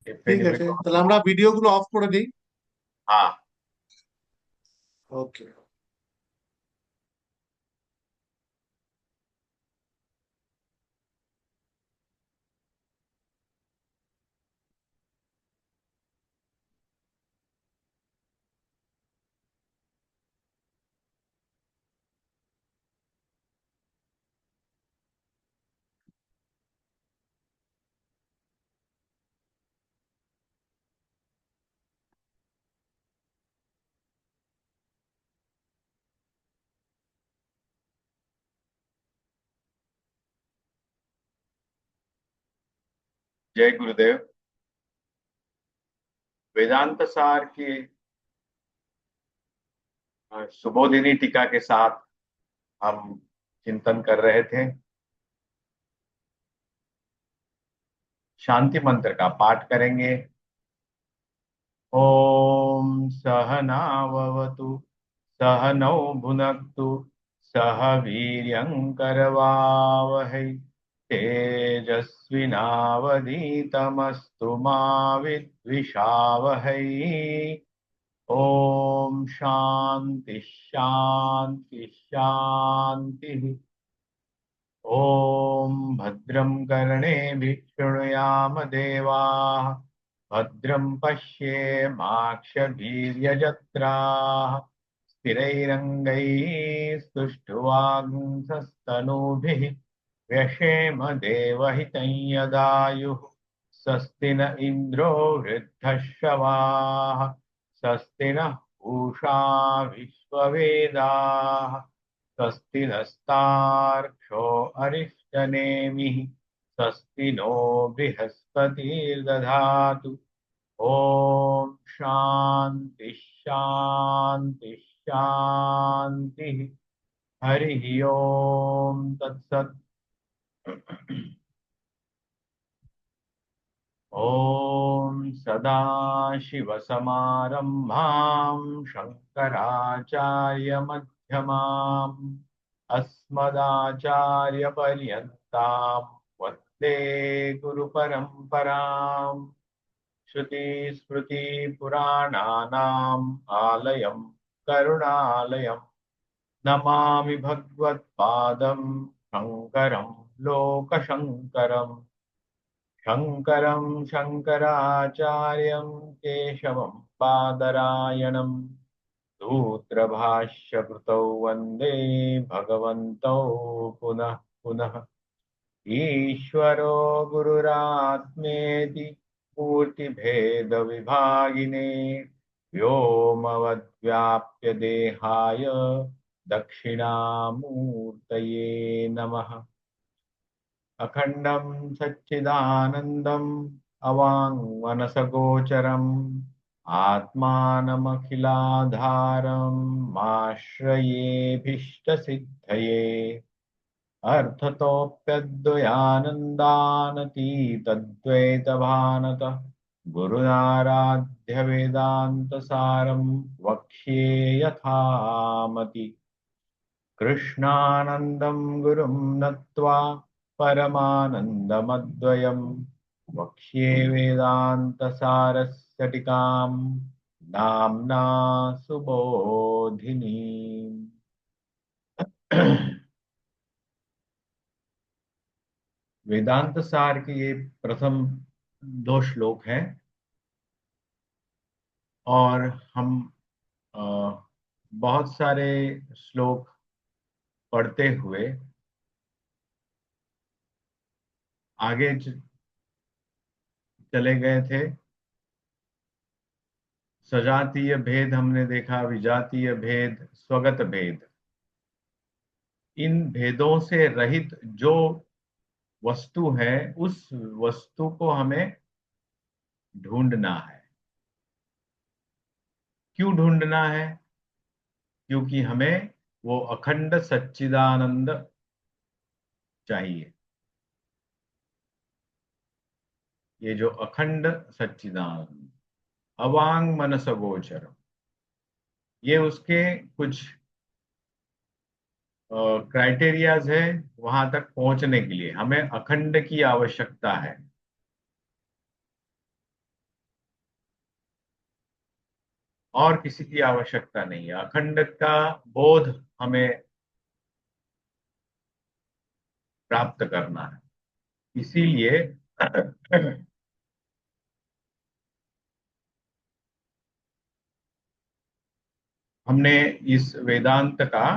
ঠিক এফএনএম এ আছে, তাহলে আমরা ভিডিও গুলো অফ করে দিই। হ্যাঁ। ওকে। जय गुरुदेव। वेदांत सार की सुबोधिनी टीका के साथ हम चिंतन कर रहे थे। शांति मंत्र का पाठ करेंगे। ओम सहनाववतु सहनौ भुनक्तु सह वीर्यंकरवावहै तेजस्विनावधीतमस्तु मा विद्विषावहै। ओम शांति शांति शांति। ओम भद्रं कर्णेभिः शृणुयाम देवाः भद्रं पश्येमाक्षभिर्यजत्राः स्थिरैरङ्गैः स्तुष्ट्वांसस्तनूभिः व्यशेम देवहितं यदायुः। स्वस्ति न इन्द्रो वृद्धश्रवाः स्वस्ति नः पूषा विश्ववेदाः स्वस्ति नस्तार्क्ष्यो अरिष्टनेमिः स्वस्ति नो बृहस्पतिर्दधातु। ओम शांति शांति शांति। हरि ओम तत्सत्। ओम सदाशिवसमारम्भां शङ्कराचार्यमध्यमाम् अस्मदाचार्यपर्यन्तां वन्दे गुरुपरम्पराम्। श्रुतिस्मृतिपुराणानाम् आलयं करुणालयं नमामि भगवत्पादं शङ्करं लोकशङ्करम्। शङ्करं शङ्कराचार्यं केशवं बादरायणं सूत्रभाष्यकृतौ वन्दे भगवन्तौ पुनः पुनः। ईश्वरो गुरुरात्मेति मूर्तिभेदविभागिने व्योमवद्व्याप्य देहाय दक्षिणामूर्तये नमः। अखण्डं सच्चिदानन्दम् अवाङ्मनसगोचरम् आत्मानमखिलाधारम् आश्रयेऽभीष्टसिद्धये। अर्थतोऽप्यद्वयानन्दानतीतद्वैतभानतः गुरुनाराध्य वेदान्तसारं वक्ष्ये यथामति। कृष्णानन्दं गुरुं नत्वा परमानन्दमद्वयं वक्ष्ये वेदान्तसारस्य टीकां नाम्ना सुबोधिनी। वेदांत सार के ये प्रथम दो श्लोक हैं और हम अ, बहुत सारे श्लोक पढ़ते हुए आगे चले गए थे। सजातीय भेद हमने देखा, विजातीय भेद, स्वगत भेद। इन भेदों से रहित जो वस्तु है उस वस्तु को हमें ढूंढना है। क्यों ढूंढना है? क्योंकि हमें वो अखंड सच्चिदानंद चाहिए। ये जो अखंड सच्चिदानंद अवांग मनस गोचर, ये उसके कुछ क्राइटेरियाज है। वहां तक पहुंचने के लिए हमें अखंड की आवश्यकता है। और किसी की आवश्यकता नहीं है। अखंड का बोध हमें प्राप्त करना है, इसीलिए हमने इस वेदांत का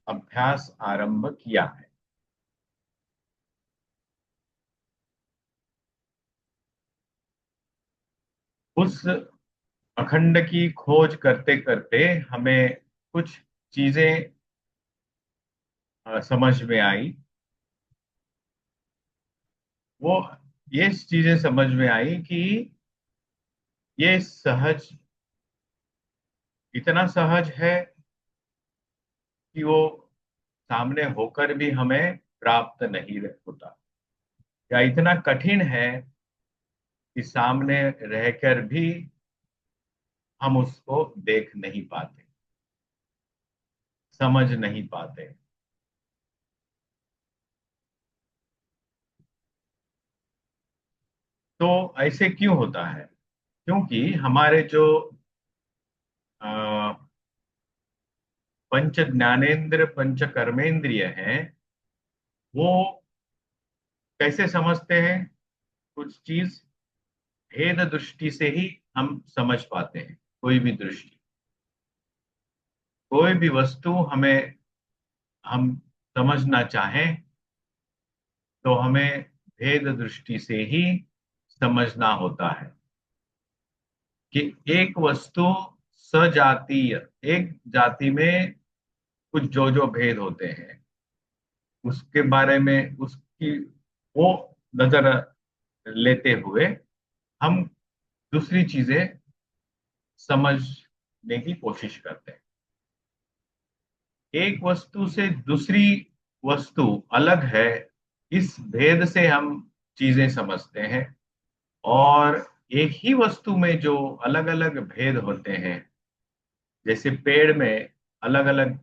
अभ्यास आरंभ किया है। उस अखंड की खोज करते करते हमें कुछ चीजें समझ में आई। वो ये चीजें समझ में आई कि ये सहज, इतना सहज है कि वो सामने होकर भी हमें प्राप्त नहीं होता, या इतना कठिन है कि सामने रहकर भी हम उसको देख नहीं पाते, समझ नहीं पाते। तो ऐसे क्यों होता है? क्योंकि हमारे जो अ, पंच ज्ञानेन्द्र पंच कर्मेंद्रिय हैं, वो कैसे समझते हैं कुछ चीज? भेद दृष्टि से ही हम समझ पाते हैं। कोई भी दृष्टि, कोई भी वस्तु हमें, हम समझना चाहें तो हमें भेद दृष्टि से ही समझना होता है कि एक वस्तु सजातीय, एक जाति में कुछ जो जो भेद होते हैं, उसके बारे में, उसकी वो नजर लेते हुए हम दूसरी चीजें समझने की कोशिश करते हैं। एक वस्तु से दूसरी वस्तु अलग है, इस भेद से हम चीजें समझते हैं। और एक ही वस्तु में जो अलग अलग भेद होते हैं, जैसे पेड़ में अलग अलग,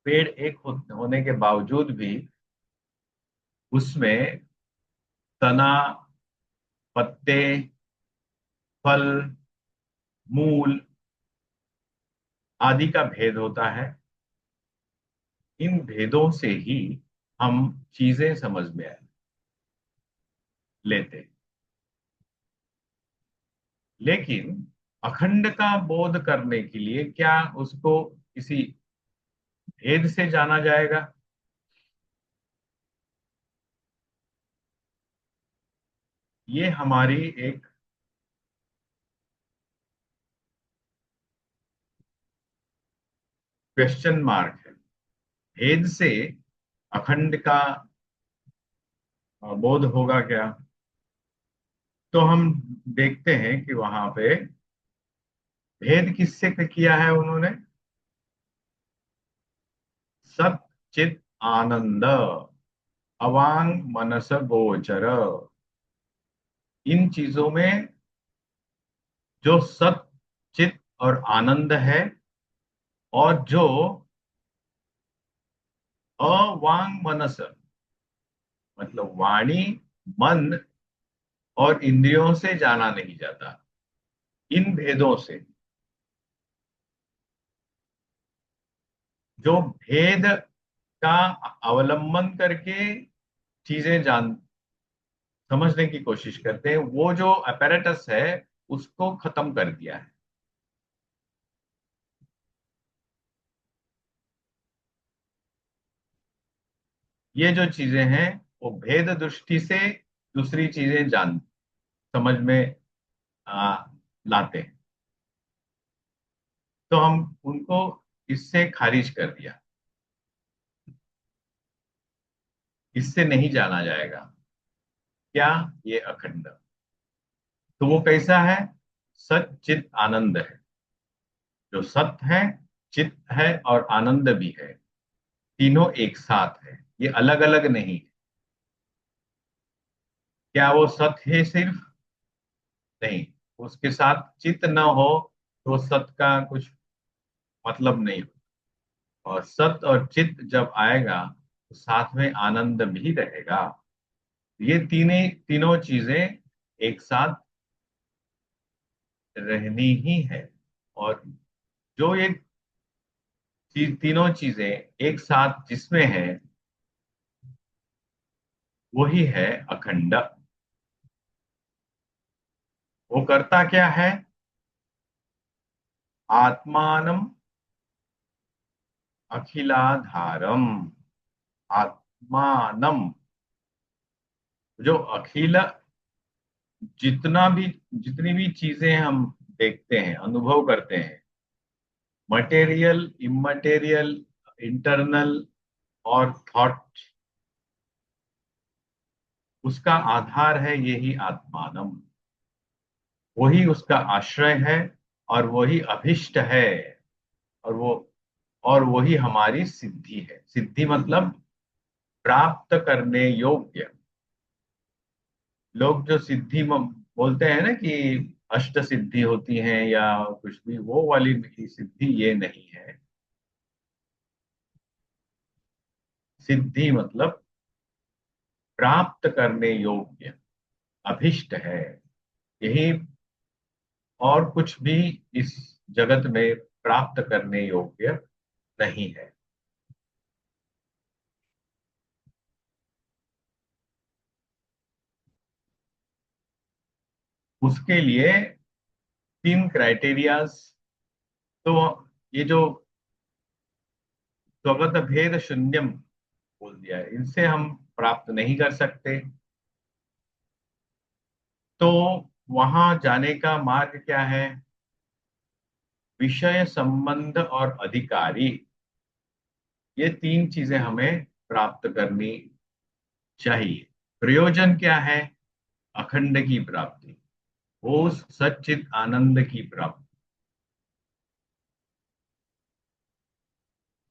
पेड़ एक होने के बावजूद भी उसमें तना, पत्ते, फल, मूल आदि का भेद होता है। इन भेदों से ही हम चीजें समझ में लेते हैं। लेकिन अखंड का बोध करने के लिए क्या उसको किसी भेद से जाना जाएगा? ये हमारी एक क्वेश्चन मार्क है। भेद से अखंड का बोध होगा क्या? तो हम देखते हैं कि वहां पे भेद किससे किया है उन्होंने? सत चित आनंद, अवांग मनस गोचर। इन चीजों में जो सत चित और आनंद है, और जो अवांग मनस, मतलब वाणी, मन और इंद्रियों से जाना नहीं जाता, इन भेदों से। जो भेद का अवलंबन करके चीजें जान समझने की कोशिश करते हैं, वो जो अपैरेटस है उसको खत्म कर दिया है। ये जो चीजें हैं वो भेद दृष्टि से दूसरी चीजें जान समझ में आ, लाते हैं। तो हम उनको इससे खारिज कर दिया, इससे नहीं जाना जाएगा। क्या? ये अखंड। तो वो कैसा है? सत चित आनंद है। जो सत्य है, चित है और आनंद भी है, तीनों एक साथ है, ये अलग अलग नहीं है। क्या वो सत्य है सिर्फ? नहीं। उसके साथ चित न हो तो सत्य का कुछ मतलब नहीं। और सत्य और चित जब आएगा तो साथ में आनंद भी रहेगा। ये तीनों चीजें एक साथ रहनी ही है। और जो ये तीनों चीजें एक साथ जिसमें है वही है अखंड। वो करता क्या है? आत्मानम अखिलाधारम। आत्मानम, जो अखिल, जितनी भी चीजें हम देखते हैं, अनुभव करते हैं, मटेरियल, इमटेरियल, इंटरनल और थॉट, उसका आधार है यही आत्मानम। वही उसका आश्रय है और वही अभिष्ट है। और वो और वही हमारी सिद्धि है। सिद्धि मतलब प्राप्त करने योग्य। लोग जो सिद्धि बोलते हैं ना कि अष्ट सिद्धि होती हैं या कुछ भी, वो वाली सिद्धि ये नहीं है। सिद्धि मतलब प्राप्त करने योग्य, अभिष्ट है यही। और कुछ भी इस जगत में प्राप्त करने योग्य नहीं है। उसके लिए तीन क्राइटेरियाज। तो ये जो स्वगत भेद शून्यम बोल दिया है, इनसे हम प्राप्त नहीं कर सकते। तो वहां जाने का मार्ग क्या है? विषय, संबंध और अधिकारी, ये तीन चीजें हमें प्राप्त करनी चाहिए। प्रयोजन क्या है? अखंड की प्राप्ति, वो सच्चित आनंद की प्राप्ति।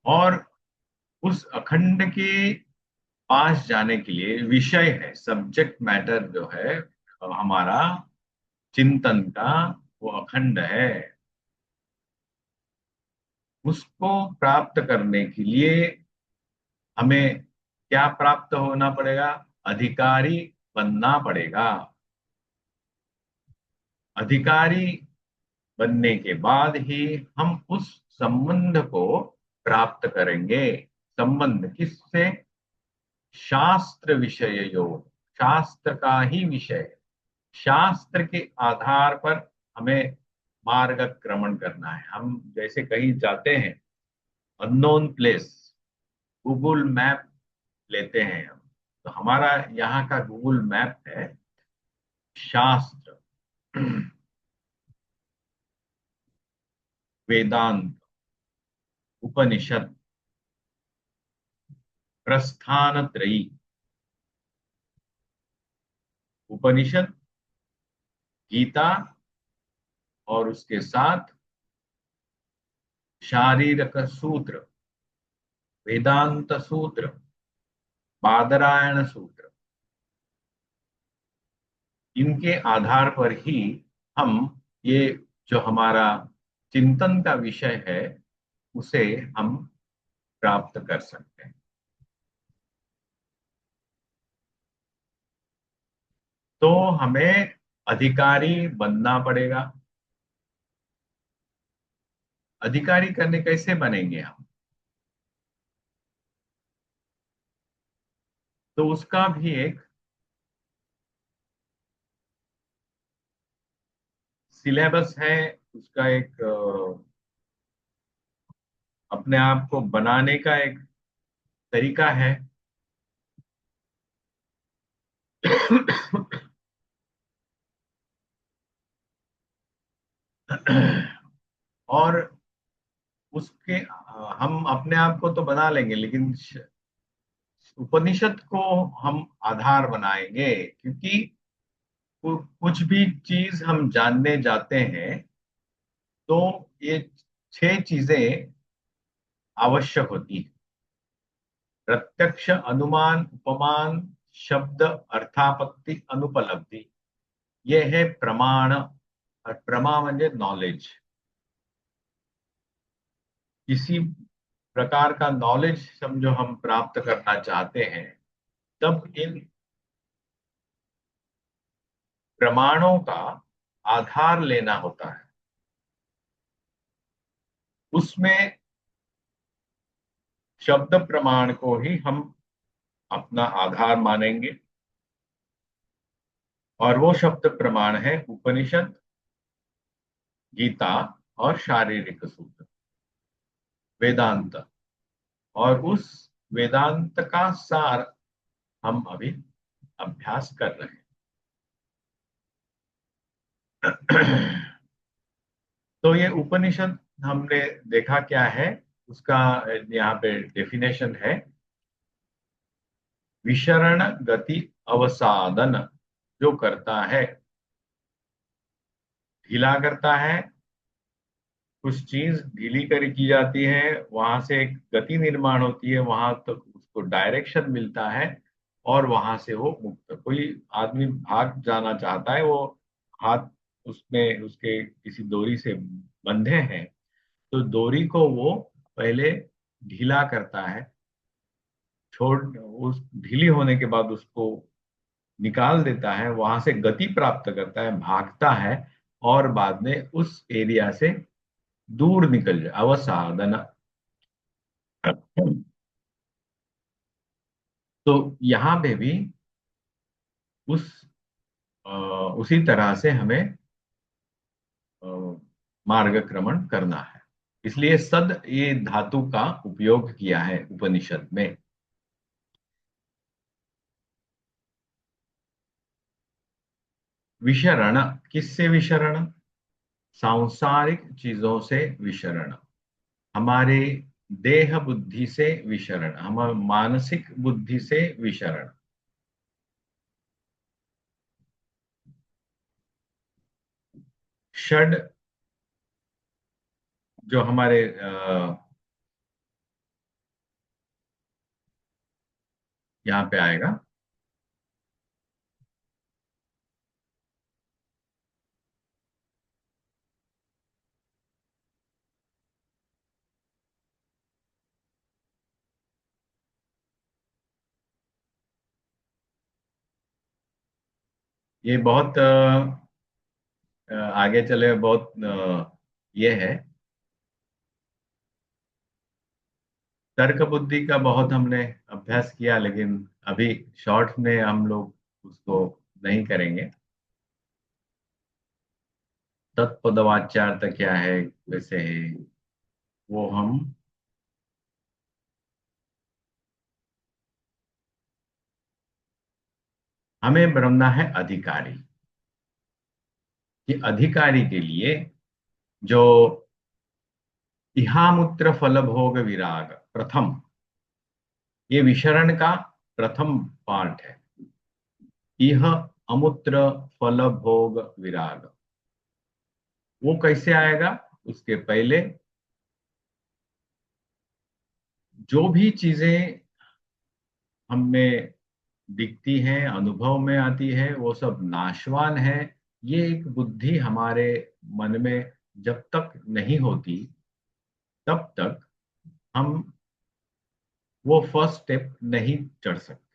और उस अखंड के पास जाने के लिए विषय है, सब्जेक्ट मैटर जो है हमारा चिंतन का, वो अखंड है। उसको प्राप्त करने के लिए हमें क्या प्राप्त होना पड़ेगा? अधिकारी बनना पड़ेगा। अधिकारी बनने के बाद ही हम उस संबंध को प्राप्त करेंगे। संबंध किससे? शास्त्र विषय योग, शास्त्र का ही विषय। शास्त्र के आधार पर हमें मार्गक्रमण करना है। हम जैसे कहीं जाते हैं, अननोन प्लेस, गूगल मैप लेते हैं हम। तो हमारा यहाँ का गूगल मैप है शास्त्र, वेदांत, उपनिषद, प्रस्थान त्रयी। उपनिषद, गीता और उसके साथ शारीरक सूत्र, वेदांत सूत्र, बादरायण सूत्र, इनके आधार पर ही हम ये जो हमारा चिंतन का विषय है उसे हम प्राप्त कर सकते हैं। तो हमें अधिकारी बनना पड़ेगा। अधिकारी करने कैसे बनेंगे हम? तो उसका भी एक सिलेबस है, उसका एक अपने आप को बनाने का एक तरीका है। और उसके हम अपने आप को तो बना लेंगे, लेकिन उपनिषद को हम आधार बनाएंगे। क्योंकि कुछ भी चीज हम जानने जाते हैं तो ये छह चीजें आवश्यक होती हैं: प्रत्यक्ष, अनुमान, उपमान, शब्द, अर्थापत्ति, अनुपलब्धि। ये है प्रमाण। और प्रमा म्हणजे नॉलेज। किसी प्रकार का नॉलेज समझो हम प्राप्त करना चाहते हैं, तब इन प्रमाणों का आधार लेना होता है, उसमें शब्द प्रमाण को ही हम अपना आधार मानेंगे, और वो शब्द प्रमाण है उपनिषद, गीता और शारीरिक सूत्र, वेदांत। और उस वेदांत का सार हम अभी अभ्यास कर रहे हैं। तो ये उपनिषद हमने देखा क्या है, उसका यहाँ पे डेफिनेशन है, विशरण गति अवसादन जो करता है, ढीला करता है, कुछ चीज ढीली कर की जाती है, वहां से एक गति निर्माण होती है, वहां तक उसको डायरेक्शन मिलता है, और वहां से वो मुक्त, कोई आदमी भाग जाना चाहता है, वो हाथ उसमें उसके किसी डोरी से बंधे हैं, तो डोरी को वो पहले ढीला करता है, छोड़, उस ढीली होने के बाद उसको निकाल देता है, वहां से गति प्राप्त करता है, भागता है, और बाद में उस एरिया से दूर निकल जाए, अवसाधन। तो यहाँ पे भी उस अ, उसी तरह से हमें अ, मार्गक्रमण करना है, इसलिए सद ये धातु का उपयोग किया है उपनिषद में। विशरण, किससे विशरण? सांसारिक चीजों से विशरण, हमारे देह बुद्धि से विशरण, हमारे मानसिक बुद्धि से विशरण। षड जो हमारे यहाँ पे आएगा, ये बहुत आगे चले बहुत ये है, तर्क बुद्धि का बहुत हमने अभ्यास किया, लेकिन अभी शॉर्ट में हम लोग उसको नहीं करेंगे। तत्पदवाच्यार्थ क्या है, वैसे है, वो हम, हमें बनना है अधिकारी, कि अधिकारी के लिए जो इहामुत्र फल भोग विराग प्रथम, ये विशरण का प्रथम पार्ट है। इह अमुत्र फल भोग विराग, वो कैसे आएगा? उसके पहले जो भी चीजें हमें दिखती हैं, अनुभव में आती है, वो सब नाशवान है, ये एक बुद्धि हमारे मन में जब तक नहीं होती, तब तक हम वो फर्स्ट स्टेप नहीं चढ़ सकते।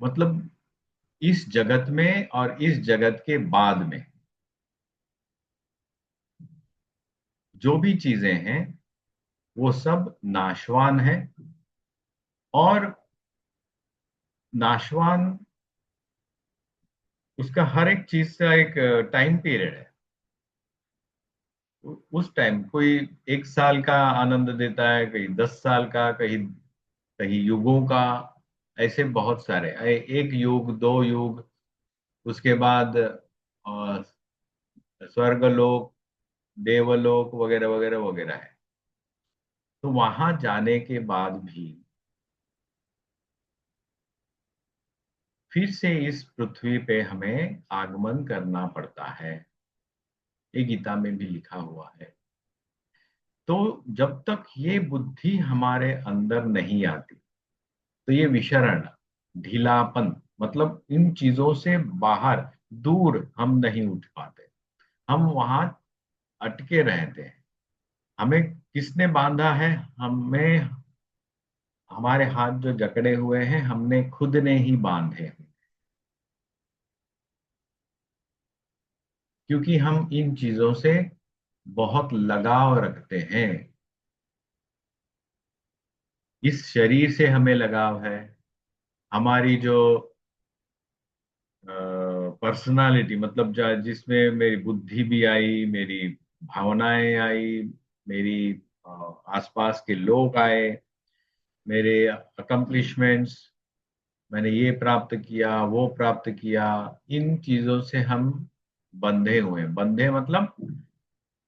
मतलब इस जगत में और इस जगत के बाद में जो भी चीजें हैं, वो सब नाशवान है, और नाशवान, उसका हर एक चीज का एक टाइम पीरियड है। उस टाइम कोई 1 साल का आनंद देता है, कहीं 10 साल का, कहीं कहीं युगों का, ऐसे बहुत सारे, एक युग, 2 युग, उसके बाद स्वर्गलोक, देवलोक वगैरह वगैरह वगैरह है। तो वहां जाने के बाद भी फिर से इस पृथ्वी पे हमें आगमन करना पड़ता है, ये गीता में भी लिखा हुआ है। तो जब तक ये बुद्धि हमारे अंदर नहीं आती, तो ये विशरण, ढीलापन, मतलब इन चीजों से बाहर, दूर हम नहीं उठ पाते, हम वहां अटके रहते हैं। हमें किसने बांधा है? हमें हमारे हाथ जो जकड़े हुए हैं हमने खुद ने ही बांधे, क्योंकि हम इन चीजों से बहुत लगाव रखते हैं। इस शरीर से हमें लगाव है, हमारी जो पर्सनालिटी, मतलब जिसमें मेरी बुद्धि भी आई, मेरी भावनाएं आई, मेरी आसपास के लोग आए, मेरे अकम्पलिशमेंट्स, मैंने ये प्राप्त किया वो प्राप्त किया, इन चीजों से हम बंधे हुए हैं। बंधे मतलब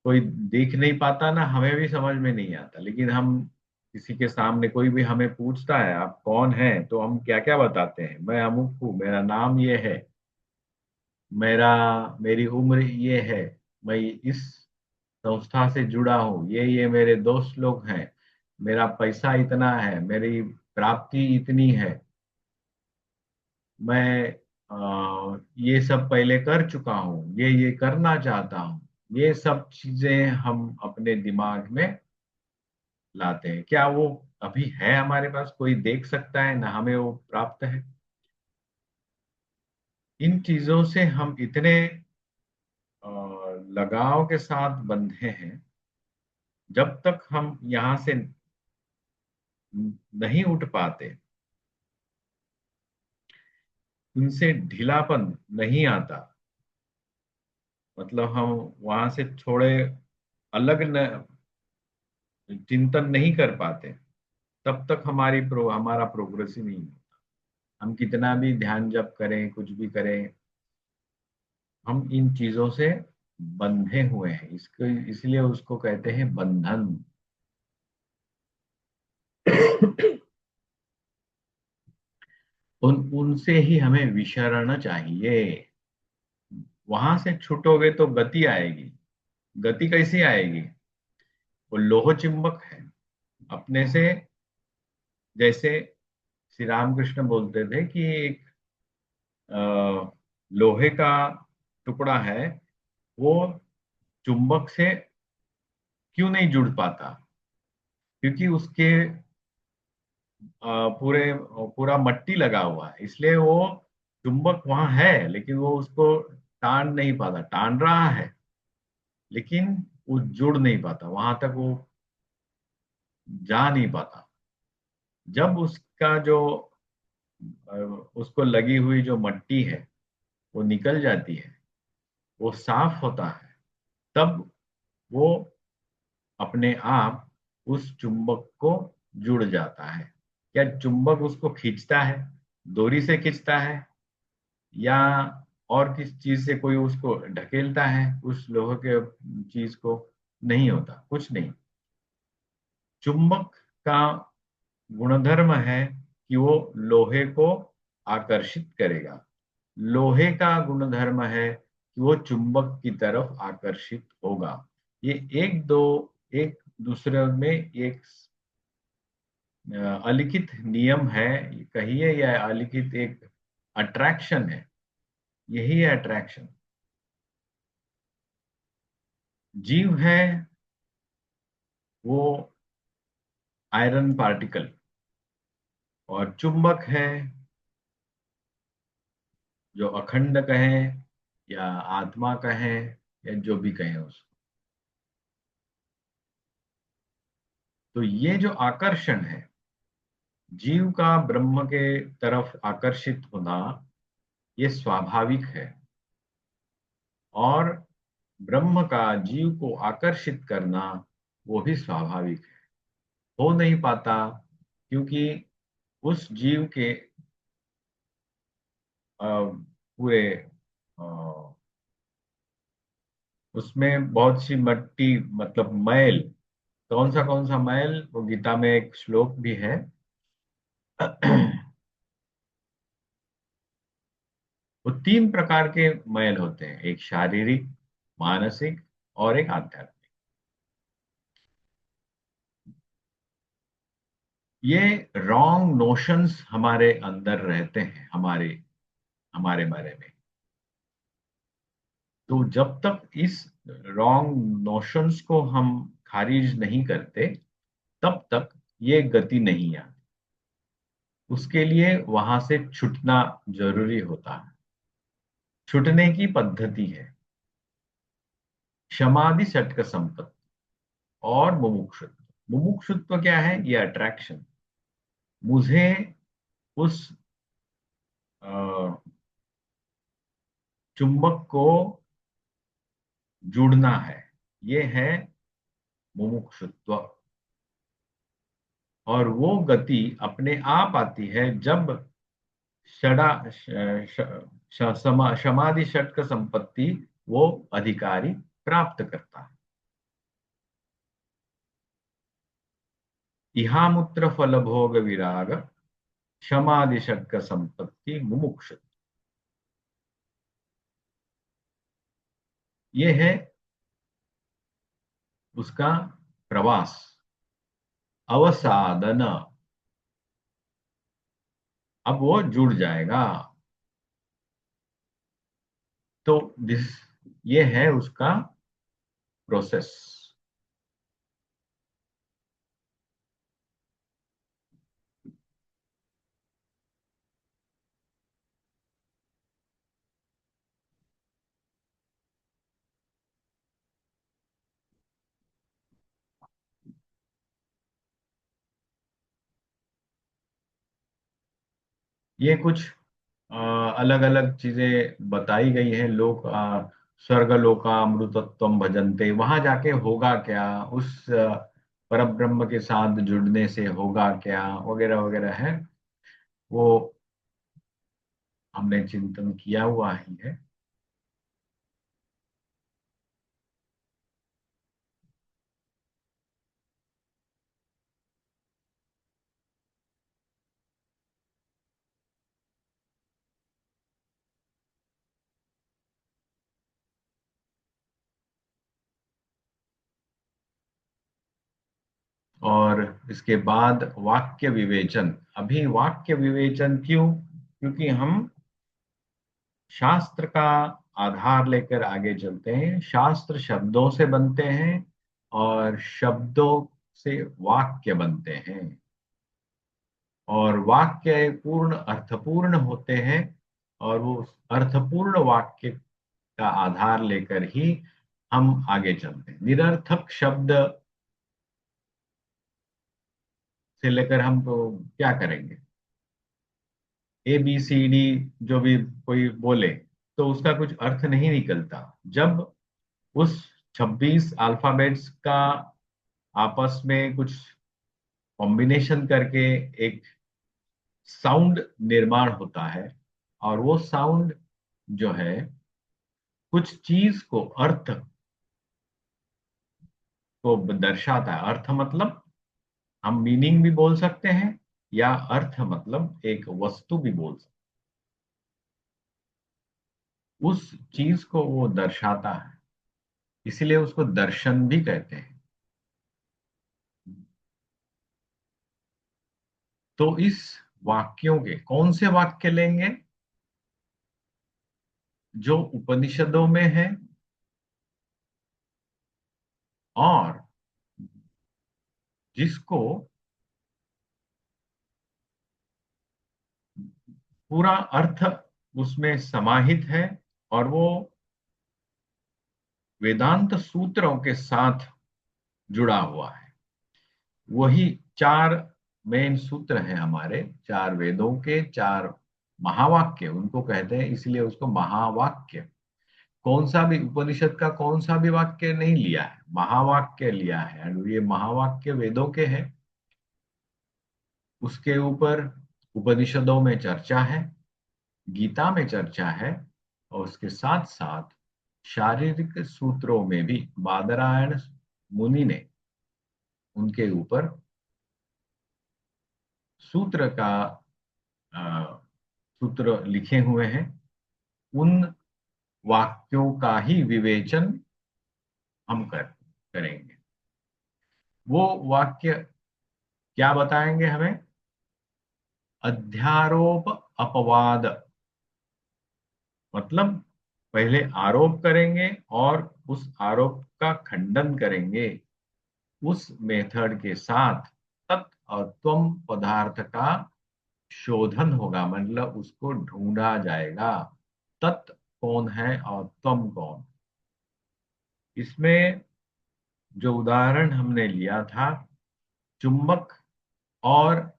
कोई देख नहीं पाता ना, हमें भी समझ में नहीं आता, लेकिन हम किसी के सामने कोई भी हमें पूछता है आप कौन हैं, तो हम क्या क्या बताते हैं, मैं अमुक हूँ, मेरा नाम ये है, मेरा मेरी उम्र ये है, मैं इस संस्था से जुड़ा हूँ, ये मेरे दोस्त लोग हैं, मेरा पैसा इतना है, मेरी प्राप्ति इतनी है, मैं ये सब पहले कर चुका हूँ, ये करना चाहता हूँ। ये सब चीजें हम अपने दिमाग में लाते हैं। क्या वो अभी है हमारे पास? कोई देख सकता है ना, हमें वो प्राप्त है। इन चीजों से हम इतने अ, लगाव के साथ बंधे हैं, जब तक हम यहाँ से नहीं उठ पाते, उनसे ढीलापन नहीं आता, मतलब हम वहां से थोड़े अलग चिंतन नहीं कर पाते, तब तक हमारा प्रोग्रेस ही नहीं होता। हम कितना भी ध्यान जप करें, कुछ भी करें, हम इन चीजों से बंधे हुए हैं। इसको इसलिए उसको कहते हैं बंधन। उनसे ही हमें विचरण चाहिए। वहां से छूटोगे तो गति आएगी। गति कैसी आएगी? वो लोह चिंबक है अपने से। जैसे श्री रामकृष्ण बोलते थे कि एक लोहे का टुकड़ा है, वो चुंबक से क्यों नहीं जुड़ पाता? क्योंकि उसके पूरे पूरा मट्टी लगा हुआ है, इसलिए वो चुंबक वहां है, लेकिन वो उसको टान नहीं पाता। टान रहा है, लेकिन वो जुड़ नहीं पाता, वहां तक वो जा नहीं पाता। जब उसका जो अ, उसको लगी हुई जो मट्टी है वो निकल जाती है, वो साफ होता है, तब वो अपने आप उस चुंबक को जुड़ जाता है। क्या चुंबक उसको खींचता है? डोरी से खींचता है, या और किस चीज से कोई उसको ढकेलता है उस लोहे के चीज को? नहीं होता, कुछ नहीं। चुंबक का गुणधर्म है कि वो लोहे को आकर्षित करेगा। लोहे का गुणधर्म है कि वो चुंबक की तरफ आकर्षित होगा। ये एक दूसरे में एक अलिखित नियम है, कहिए, या अलिखित एक अट्रैक्शन है। यही है अट्रैक्शन। जीव है वो आयरन पार्टिकल, और चुंबक है जो अखंड कहें या आत्मा कहें या जो भी कहें उसको। तो ये जो आकर्षण है, जीव का ब्रह्म के तरफ आकर्षित होना, ये स्वाभाविक है। और ब्रह्म का जीव को आकर्षित करना, वो भी स्वाभाविक है। हो नहीं पाता, क्योंकि उस जीव के पूरे अ, उसमें बहुत सी मट्टी, मतलब मैल। कौन सा मैल? वो गीता में एक श्लोक भी है। वो तीन प्रकार के मैल होते हैं, एक शारीरिक, मानसिक और एक आध्यात्मिक। ये रॉन्ग नोशंस हमारे अंदर रहते हैं, हमारे हमारे बारे में। तो जब तक इस रॉन्ग नोशंस को हम खारिज नहीं करते, तब तक ये गति नहीं आती। उसके लिए वहां से छूटना जरूरी होता है। छूटने की पद्धति है समाधि षटक संपत्ति और मुमुक्षुत्व। मुमुक्षुत्व क्या है? ये अट्रैक्शन। मुझे उस चुंबक को जुड़ना है, ये है मुमुक्षुत्व। और वो गति अपने आप आती है जब षडा समाधि षटक संपत्ति वो अधिकारी प्राप्त करता है। इहामुत्र फल भोग विराग समाधि षटक संपत्ति मुमुक्षु। ये है उसका प्रवास, अवसादन। अब वो जुड़ जाएगा। तो ये है उसका प्रोसेस। ये कुछ अलग अलग चीजें बताई गई हैं। लोक स्वर्ग लोकामृतत्वम भजन्ते, वहां जाके होगा क्या, उस परब्रह्म के साथ जुड़ने से होगा क्या, वगैरह वगैरह है। वो हमने चिंतन किया हुआ ही है। और इसके बाद वाक्य विवेचन। अभी वाक्य विवेचन क्यों? क्योंकि हम शास्त्र का आधार लेकर आगे चलते हैं। शास्त्र शब्दों से बनते हैं और शब्दों से वाक्य बनते हैं, और वाक्य पूर्ण अर्थपूर्ण होते हैं। और वो अर्थपूर्ण वाक्य का आधार लेकर ही हम आगे चलते हैं। निरर्थक शब्द से लेकर हम तो क्या करेंगे? ए बी सी डी जो भी कोई बोले तो उसका कुछ अर्थ नहीं निकलता। जब उस 26 अल्फाबेट्स का आपस में कुछ कॉम्बिनेशन करके एक साउंड निर्माण होता है, और वो साउंड जो है कुछ चीज को, अर्थ को दर्शाता है। अर्थ मतलब हम मीनिंग भी बोल सकते हैं, या अर्थ मतलब एक वस्तु भी बोल सकते हैं। उस चीज को वो दर्शाता है, इसीलिए उसको दर्शन भी कहते हैं। तो इस वाक्यों के कौन से वाक्य लेंगे? जो उपनिषदों में है और जिसको पूरा अर्थ उसमें समाहित है, और वो वेदांत सूत्रों के साथ जुड़ा हुआ है। वही चार मेन सूत्र हैं हमारे, चार वेदों के चार महावाक्य उनको कहते हैं, इसलिए उसको महावाक्य। कौन सा भी उपनिषद का कौन सा भी वाक्य नहीं लिया है, महावाक्य लिया है। और ये महावाक्य वेदों के हैं। उसके ऊपर उपनिषदों में चर्चा है, गीता में चर्चा है, और उसके साथ साथ शारीरिक सूत्रों में भी बादरायण मुनि ने उनके ऊपर सूत्र का सूत्र लिखे हुए हैं। उन वाक्यों का ही विवेचन हम करेंगे। वो वाक्य क्या बताएंगे हमें? अध्यारोप अपवाद, मतलब पहले आरोप करेंगे और उस आरोप का खंडन करेंगे उस मेथड के साथ। तत् और त्वम पदार्थ का शोधन होगा, मतलब उसको ढूंढा जाएगा। तत् कौन है और त्वम कौन। इसमें जो उदाहरण हमने लिया था, चुंबक और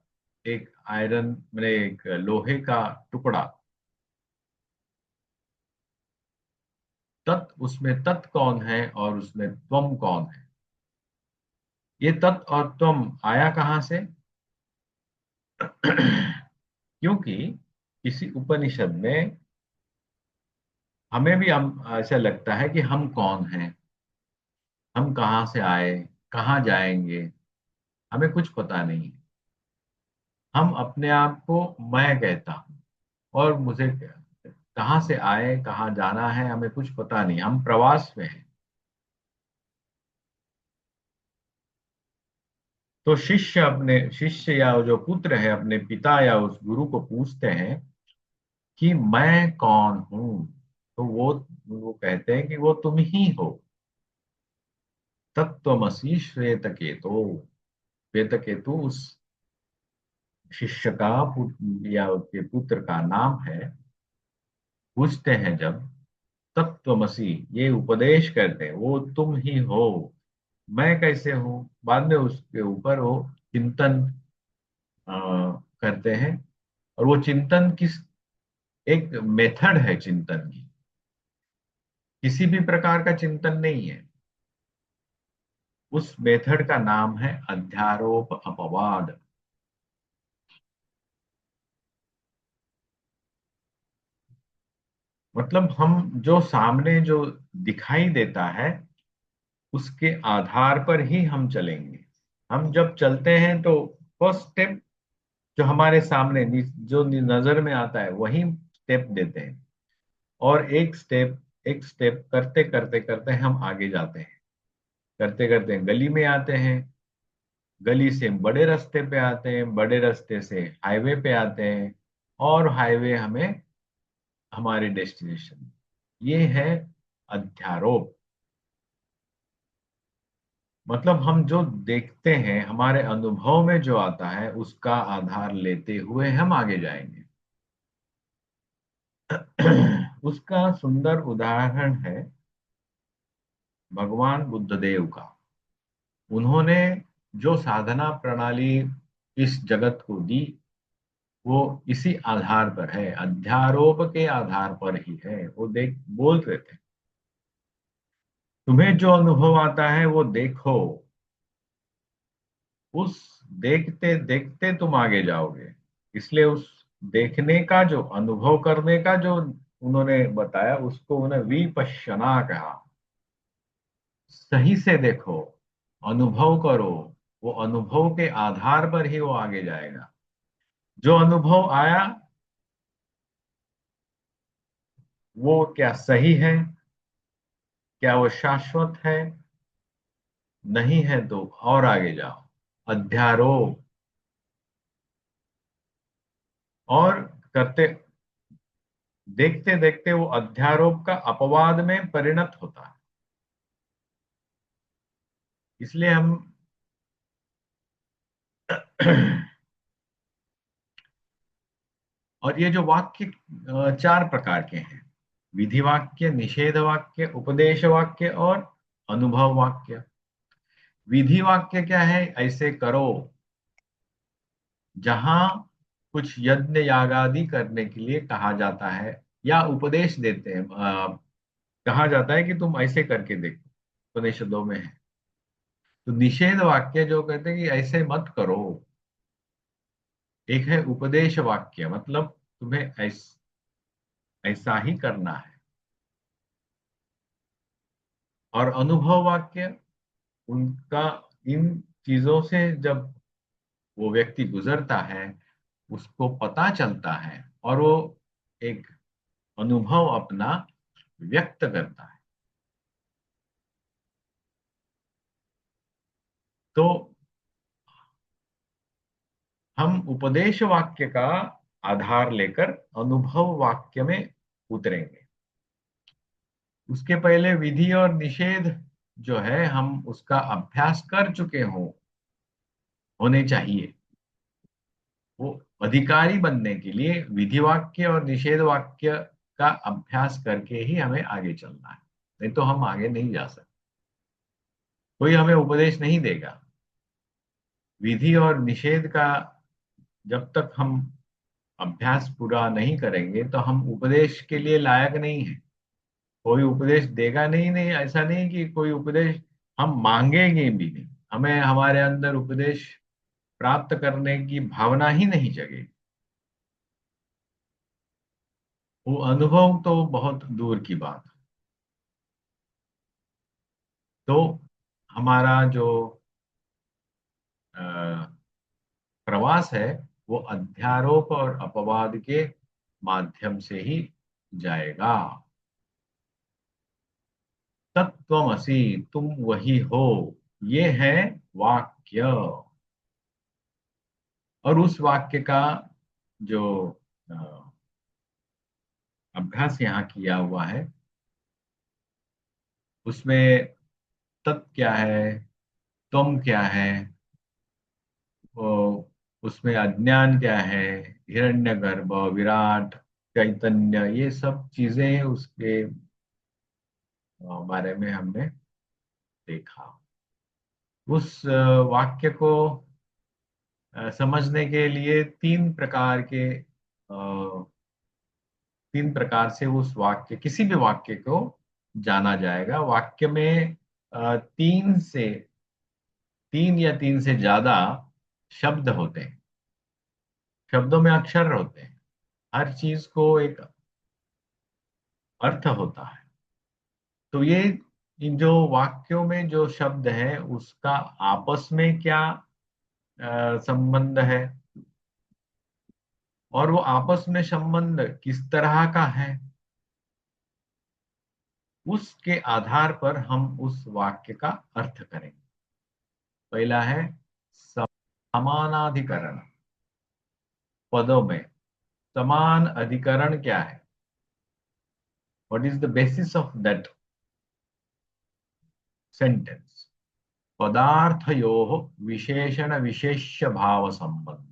एक आयरन, मैंने एक लोहे का टुकड़ा, तत्, उसमें तत् कौन है और उसमें त्वम कौन है। ये तत् और त्वम आया कहां से? क्योंकि किसी उपनिषद में हमें भी हम ऐसा लगता है कि हम कौन हैं, हम कहाँ से आए, कहाँ जाएंगे, हमें कुछ पता नहीं है। हम अपने आप को मैं कहता हूँ, और मुझे कहाँ से आए कहाँ जाना है हमें कुछ पता नहीं, हम प्रवास में हैं। तो शिष्य या जो पुत्र है अपने पिता या उस गुरु को पूछते हैं कि मैं कौन हूँ, तो वो कहते हैं कि वो तुम ही हो। तत्त्वमसि श्वेत केतो। श्वेत केतु उस शिष्य का या उसके पुत्र का नाम है। पूछते हैं जब, तत्त्वमसि, ये उपदेश करते हैं, वो तुम ही हो। मैं कैसे हूँ, बाद में उसके ऊपर वो चिंतन अ, करते हैं। और वो चिंतन किस, एक मेथड है चिंतन की, किसी भी प्रकार का चिंतन नहीं है। उस मेथड का नाम है अध्यारोप अपवाद। मतलब हम जो सामने जो दिखाई देता है उसके आधार पर ही हम चलेंगे। हम जब चलते हैं तो फर्स्ट स्टेप जो हमारे सामने जो नजर में आता है वही स्टेप देते हैं, और एक स्टेप करते करते करते हम आगे जाते हैं। करते करते गली में आते हैं, गली से बड़े रास्ते पे आते हैं, बड़े रास्ते से हाईवे पे आते हैं, और हाईवे हमें हमारे डेस्टिनेशन। ये है अध्यारोप। मतलब हम जो देखते हैं, हमारे अनुभव में जो आता है उसका आधार लेते हुए हम आगे जाएंगे। उसका सुंदर उदाहरण है भगवान बुद्धदेव का। उन्होंने जो साधना प्रणाली इस जगत को दी, वो इसी आधार पर है, अध्यारोप के आधार पर ही है। वो देख बोल रहे थे, तुम्हें जो अनुभव आता है वो देखो, उस देखते देखते तुम आगे जाओगे। इसलिए उस देखने का, जो अनुभव करने का जो उन्होंने बताया, उसको उन्हें विपश्यना कहा। सही से देखो, अनुभव करो, वो अनुभव के आधार पर ही वो आगे जाएगा। जो अनुभव आया वो क्या सही है, क्या वो शाश्वत है? नहीं है तो और आगे जाओ, अध्यारोप। और करते देखते देखते वो अध्यारोप का अपवाद में परिणत होता है। इसलिए हम और ये जो वाक्य चार प्रकार के हैं: विधि वाक्य, निषेध वाक्य, उपदेश वाक्य और अनुभव वाक्य। विधि वाक्य क्या है? ऐसे करो, जहां कुछ यज्ञ याग आदि करने के लिए कहा जाता है या उपदेश देते हैं, कहा जाता है कि तुम ऐसे करके देखो, उपनिषदों में है। तो निषेध वाक्य जो कहते हैं कि ऐसे मत करो। एक है उपदेश वाक्य, मतलब तुम्हें ऐसा ही करना है। और अनुभव वाक्य, उनका इन चीजों से जब वो व्यक्ति गुजरता है, उसको पता चलता है, और वो एक अनुभव अपना व्यक्त करता है। तो हम उपदेश वाक्य का आधार लेकर अनुभव वाक्य में उतरेंगे। उसके पहले विधि और निषेध जो है, हम उसका अभ्यास कर चुके होने चाहिए। वो अधिकारी बनने के लिए विधि वाक्य और निषेध वाक्य का अभ्यास करके ही हमें आगे चलना है, नहीं तो हम आगे नहीं जा सकते। कोई हमें उपदेश नहीं देगा। विधि और निषेध का जब तक हम अभ्यास पूरा नहीं करेंगे तो हम उपदेश के लिए लायक नहीं है। कोई उपदेश देगा नहीं, नहीं ऐसा नहीं कि कोई उपदेश हम मांगेंगे भी नहीं, हमें हमारे अंदर उपदेश प्राप्त करने की भावना ही नहीं जगेगी। वो अनुभव तो बहुत दूर की बात है। तो हमारा जो अ, प्रवास है वो अध्यारोप और अपवाद के माध्यम से ही जाएगा। तत्वमसि, तुम वही हो, ये है वाक्य। और उस वाक्य का जो अ, अभ्यास यहाँ किया हुआ है उसमें तत् क्या है, तुम क्या है, वो उसमें अज्ञान क्या है, हिरण्यगर्भ, विराट, चैतन्य, ये सब चीजें उसके बारे में हमने देखा। उस वाक्य को समझने के लिए तीन प्रकार से उस वाक्य, किसी भी वाक्य को जाना जाएगा। वाक्य में तीन या तीन से ज्यादा शब्द होते हैं। शब्दों में अक्षर होते हैं। हर चीज को एक अर्थ होता है। तो ये इन जो वाक्यों में जो शब्द है उसका आपस में क्या संबंध है, और वो आपस में संबंध किस तरह का है, उसके आधार पर हम उस वाक्य का अर्थ करेंगे। पहला है समानाधिकरण। पदों में समान अधिकरण क्या है, what is the basis of that sentence. पदार्थयोः विशेषण विशेष्य भाव संबंध।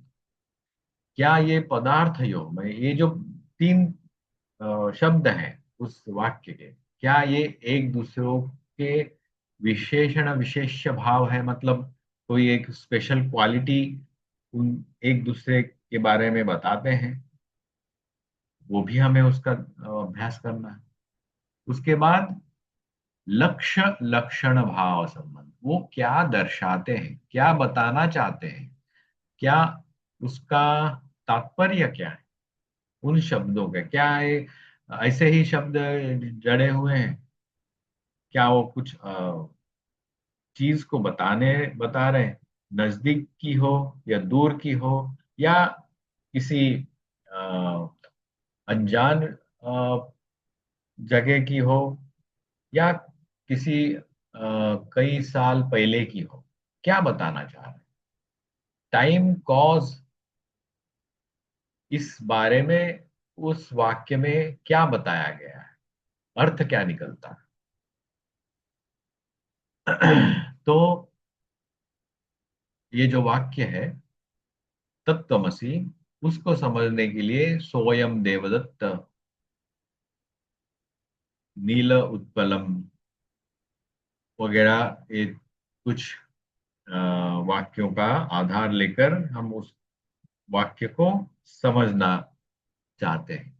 क्या ये पदार्थयोः में ये जो तीन शब्द हैं उस वाक्य के, क्या ये एक दूसरों के विशेषण विशेष्य भाव है, मतलब कोई एक स्पेशल क्वालिटी उन एक दूसरे के बारे में बताते हैं, वो भी हमें उसका अभ्यास करना है। उसके बाद लक्ष्य लक्षण भाव संबंध, वो क्या दर्शाते हैं, क्या बताना चाहते हैं, क्या उसका तात्पर्य क्या है। उन शब्दों के क्या है, ऐसे ही शब्द जड़े हुए हैं, क्या वो कुछ चीज को बता रहे हैं, नजदीक की हो या दूर की हो, या किसी अ, अनजान जगह की हो, या किसी कई साल पहले की हो, क्या बताना चाह रहे हैं। टाइम कॉज, इस बारे में उस वाक्य में क्या बताया गया है, अर्थ क्या निकलता है। तो ये जो वाक्य है तत्वमसि, उसको समझने के लिए सोयम देवदत्त, नील उत्पलम वगैरह ये कुछ अ, वाक्यों का आधार लेकर हम उस वाक्य को समझना चाहते हैं।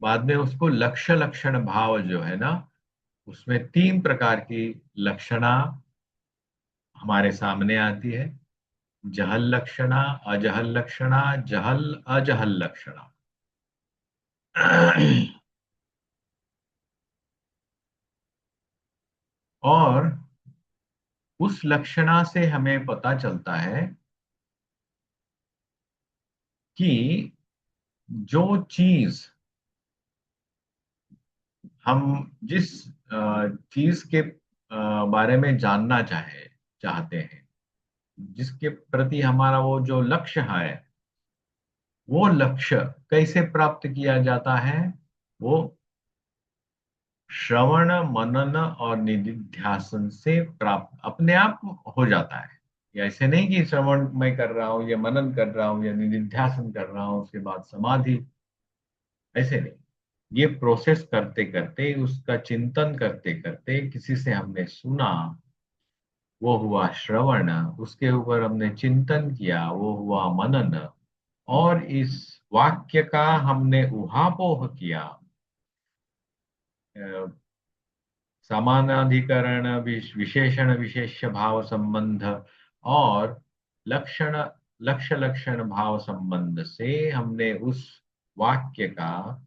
बाद में उसको लक्ष्य लक्षण भाव जो है ना, उसमें तीन प्रकार की लक्षणा हमारे सामने आती है। जहल लक्षणा, अजहल लक्षणा, जहल अजहल लक्षणा। और उस लक्षणा से हमें पता चलता है कि जो चीज हम जिस चीज के बारे में जानना चाहते हैं, जिसके प्रति हमारा वो जो लक्ष्य है, वो लक्ष्य कैसे प्राप्त किया जाता है, वो श्रवण मनन और निधिध्यासन से प्राप्त अपने आप हो जाता है। ये ऐसे नहीं कि श्रवण मैं कर रहा हूँ या मनन कर रहा हूँ या निधिध्यासन कर रहा हूँ उसके बाद समाधि, ऐसे नहीं। ये प्रोसेस करते करते, उसका चिंतन करते करते, किसी से हमने सुना, वो हुआ श्रवण, उसके ऊपर हमने चिंतन किया, वो हुआ मनन, और इस वाक्य का हमने उहापोह किया, समानाधिकरण विशेषण विशेष्य भाव संबंध और लक्षण लक्ष्य लक्षण भाव संबंध से हमने उस वाक्य का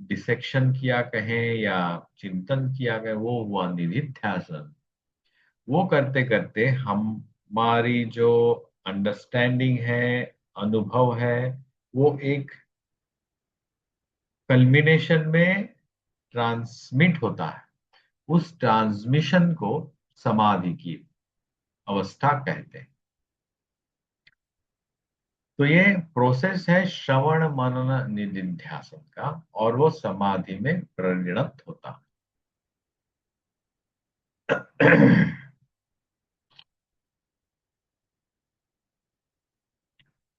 डिसेक्शन किया कहें या चिंतन किया कहें, वो हुआ निधिध्यासन। वो करते करते हमारी जो अंडरस्टैंडिंग है, अनुभव है, वो एक कल्मिनेशन में ट्रांसमिट होता है। उस ट्रांसमिशन को समाधि की अवस्था कहते हैं। तो ये प्रोसेस है श्रवण मनन निधिध्यासन का, और वो समाधि में परिणत होता है।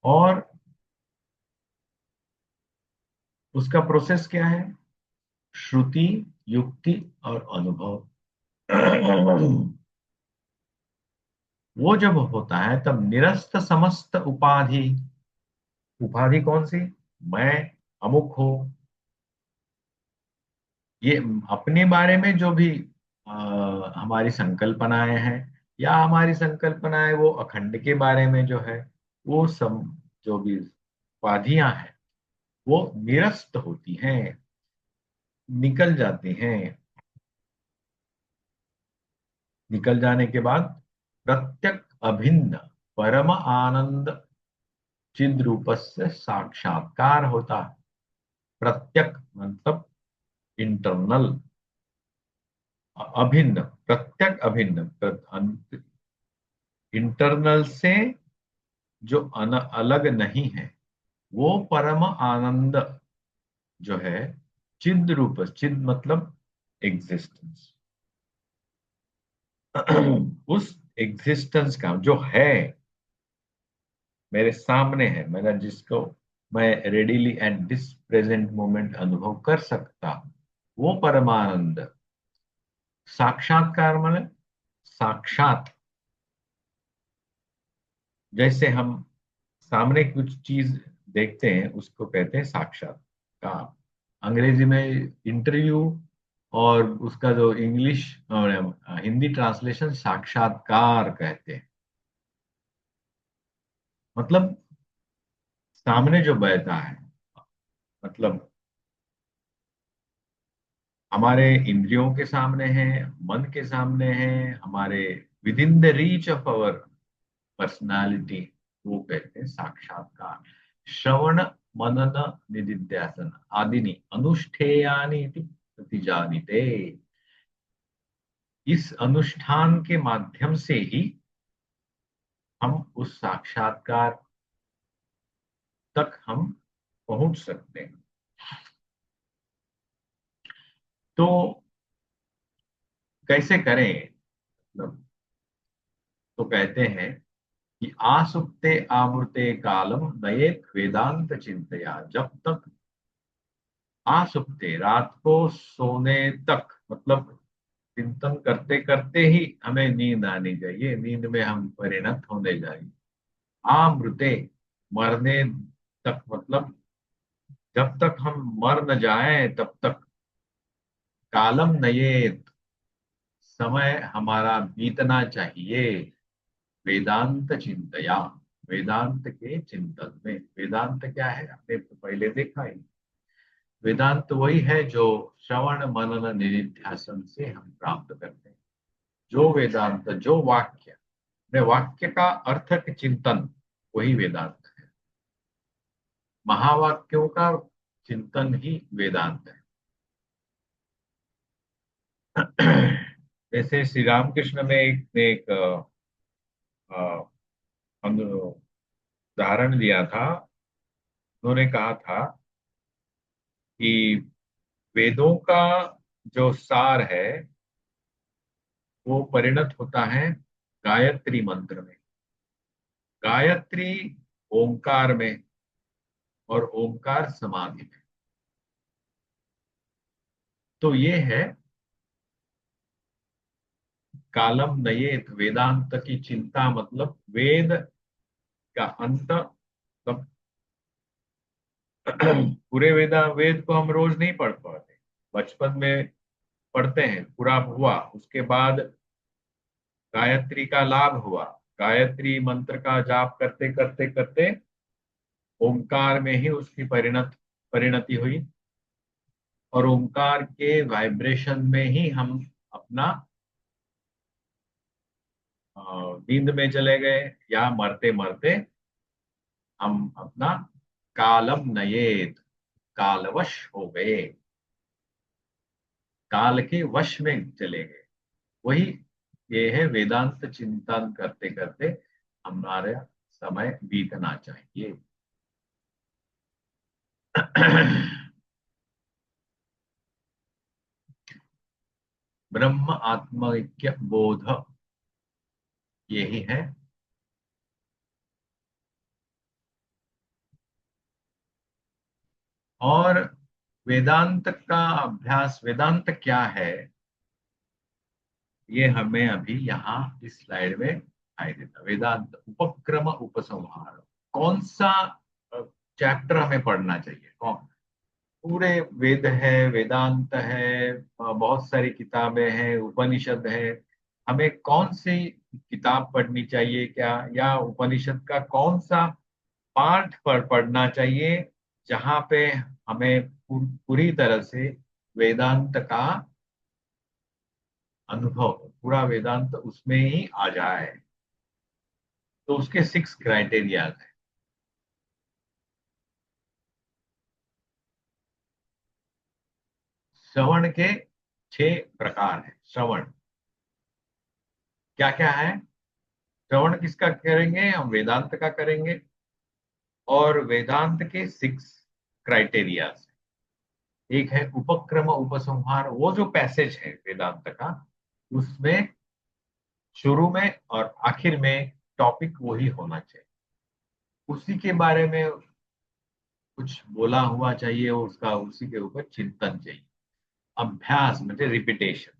और उसका प्रोसेस क्या है? श्रुति, युक्ति और अनुभव। वो जब होता है तब निरस्त समस्त उपाधि, उपाधि कौन सी? मैं अमुक हूं, ये अपने बारे में जो भी हमारी संकल्पनाएं हैं, या हमारी संकल्पनाएं वो अखंड के बारे में जो है, वो सब जो भी उपाधियां हैं वो निरस्त होती हैं, निकल जाती हैं। निकल जाने के बाद प्रत्यक अभिन्न परम आनंद चिद रूपस्य साक्षात्कार होता है। प्रत्यक मतलब इंटरनल, अभिन्न, प्रत्यक अभिन्न, इंटरनल से जो अलग नहीं है, वो परम आनंद जो है, चिद रूप, चिद मतलब एग्जिस्टेंस। उस एग्जिस्टेंस का जो है, मेरे सामने है, मेरा जिसको मैं readily at this present moment अनुभव कर सकता हूं, वो परमानंद। साक्षात्कार मतलब साक्षात, जैसे हम सामने कुछ चीज देखते हैं उसको कहते हैं साक्षात्कार। अंग्रेजी में इंटरव्यू, और उसका जो इंग्लिश हिंदी ट्रांसलेशन साक्षात्कार कहते हैं। मतलब सामने जो बैठा है, मतलब हमारे इंद्रियों के सामने है, मन के सामने है, हमारे within the reach of our personality, वो कहते हैं साक्षात्कार। श्रवण मनन निदिध्यासन आदिनी अनुष्ठेयानि इति प्रतिजानीते। इस अनुष्ठान के माध्यम से ही हम उस साक्षात्कार तक हम पहुंच सकते हैं। तो कैसे करें? मतलब, तो कहते हैं कि आसुप्ते आमृते कालम नयेत वेदांत चिंतया। जब तक आसुप्ते, रात को सोने तक, मतलब चिंतन करते करते ही हमें नींद आनी चाहिए, नींद में हम परिणत होने जाएंगे। आमृते, मरने तक, मतलब जब तक हम मर न जाएं तब तक। कालम नयेत, समय हमारा बीतना चाहिए। वेदांत चिंतया, वेदांत के चिंतन में। वेदांत क्या है, हमने तो पहले देखा ही। वेदांत वही है जो श्रवण मनन निधिध्यासन से हम प्राप्त करते हैं। जो वेदांत, जो वाक्य, अपने वाक्य का अर्थ के चिंतन, वही वेदांत है। महावाक्यों का चिंतन ही वेदांत है। जैसे श्री रामकृष्ण में एक ने एक उदाहरण दिया था। उन्होंने कहा था कि वेदों का जो सार है वो परिणत होता है गायत्री मंत्र में, गायत्री ओंकार में और ओंकार समाधि में। तो ये है कालम नयेत वेदांत की चिंता, मतलब वेद का अंत। मतलब पूरे वेद को हम रोज नहीं पढ़ पाते, बचपन में पढ़ते हैं, पूरा हुआ, उसके बाद गायत्री का लाभ हुआ, गायत्री मंत्र का जाप करते करते करते ओंकार में ही उसकी परिणति हुई, और ओंकार के वाइब्रेशन में ही हम अपना नींद में चले गए, या मरते मरते हम अपना कालम नयेत, कालवश हो गए, काल के वश में चले गए। वही ये है, वेदांत चिंतन करते करते हमारा समय बीतना चाहिए। ब्रह्म आत्मैक्य बोध, यही है। और वेदांत का अभ्यास, वेदांत क्या है, ये हमें अभी यहाँ इस स्लाइड में दिखाई देता। वेदांत उपक्रम उपसंहार, कौन सा चैप्टर हमें पढ़ना चाहिए, कौन? पूरे वेद है, वेदांत है, बहुत सारी किताबें हैं, उपनिषद है, हमें कौन सी किताब पढ़नी चाहिए क्या, या उपनिषद का कौन सा पाठ पर पढ़ना चाहिए जहां पे हमें पूरी तरह से वेदांत का अनुभव, पूरा वेदांत उसमें ही आ जाए। तो उसके 6 क्राइटेरिया है। श्रवण के 6 प्रकार है। श्रवण क्या क्या है? श्रवण किसका करेंगे? हम वेदांत का करेंगे। और वेदांत के 6 क्राइटेरिया, एक है उपक्रम उपसंहार, वो जो पैसेज है वेदांत का, उसमें शुरू में और आखिर में टॉपिक वही होना चाहिए, उसी के बारे में कुछ बोला हुआ चाहिए, उसका उसी के ऊपर चिंतन चाहिए। अभ्यास मतलब रिपीटेशन।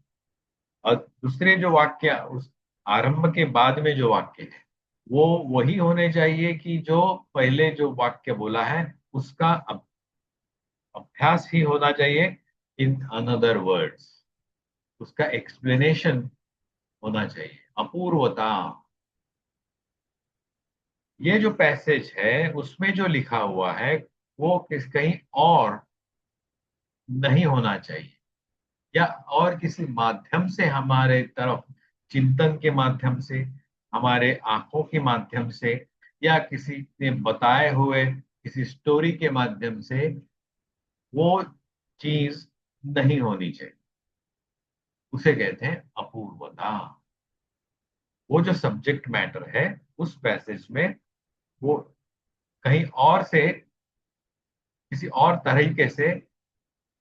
और दूसरे जो वाक्य, उस आरंभ के बाद में जो वाक्य है, वो वही होने चाहिए कि जो पहले जो वाक्य बोला है उसका अभ्यास ही होना चाहिए, इन अनदर वर्ड्स, उसका एक्सप्लेनेशन होना चाहिए। अपूर्वता, ये जो पैसेज है उसमें जो लिखा हुआ है वो कहीं और नहीं होना चाहिए, या और किसी माध्यम से हमारे तरफ, चिंतन के माध्यम से, हमारे आंखों के माध्यम से, या किसी ने बताए हुए किसी स्टोरी के माध्यम से वो चीज नहीं होनी चाहिए। उसे कहते हैं अपूर्वता। वो जो सब्जेक्ट मैटर है उस पैसेज में, वो कहीं और से, किसी और तरीके से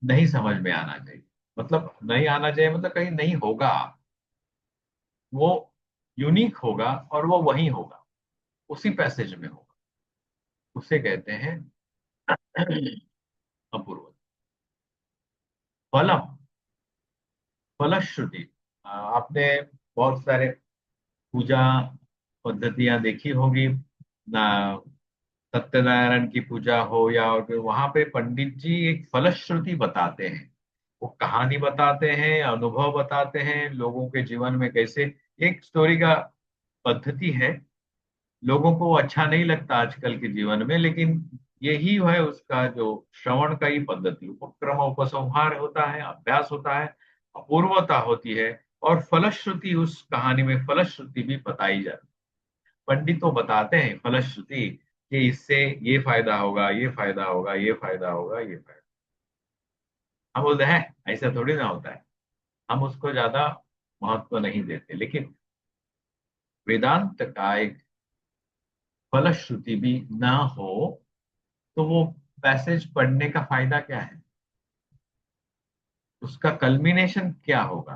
नहीं समझ में आना चाहिए। मतलब नहीं आना चाहिए मतलब कहीं नहीं होगा, वो यूनिक होगा और वो वही होगा, उसी पैसेज में होगा। उसे कहते हैं अपूर्व। फलम, फलश्रुति। आपने बहुत सारे पूजा पद्धतियां देखी होगी ना, सत्यनारायण की पूजा हो या और फिर वहां पे पंडित जी एक फलश्रुति बताते हैं, वो कहानी बताते हैं, अनुभव बताते हैं, लोगों के जीवन में कैसे, एक स्टोरी का पद्धति है। लोगों को वो अच्छा नहीं लगता आजकल के जीवन में, लेकिन यही है उसका जो श्रवण का ही पद्धति, उपक्रम उपसंहार होता है, अभ्यास होता है, अपूर्वता होती है, और फलश्रुति, उस कहानी में फलश्रुति भी बताई जाती है। पंडित तो बताते हैं फलश्रुति कि इससे ये फायदा होगा, ये फायदा होगा, ये फायदा होगा, ये फायदा। हम बोलते हैं ऐसा थोड़ी ना होता है, हम उसको ज्यादा महत्व नहीं देते। लेकिन वेदांत का एक फलश्रुति भी ना हो तो वो पैसेज पढ़ने का फायदा क्या है? उसका कल्मिनेशन क्या होगा?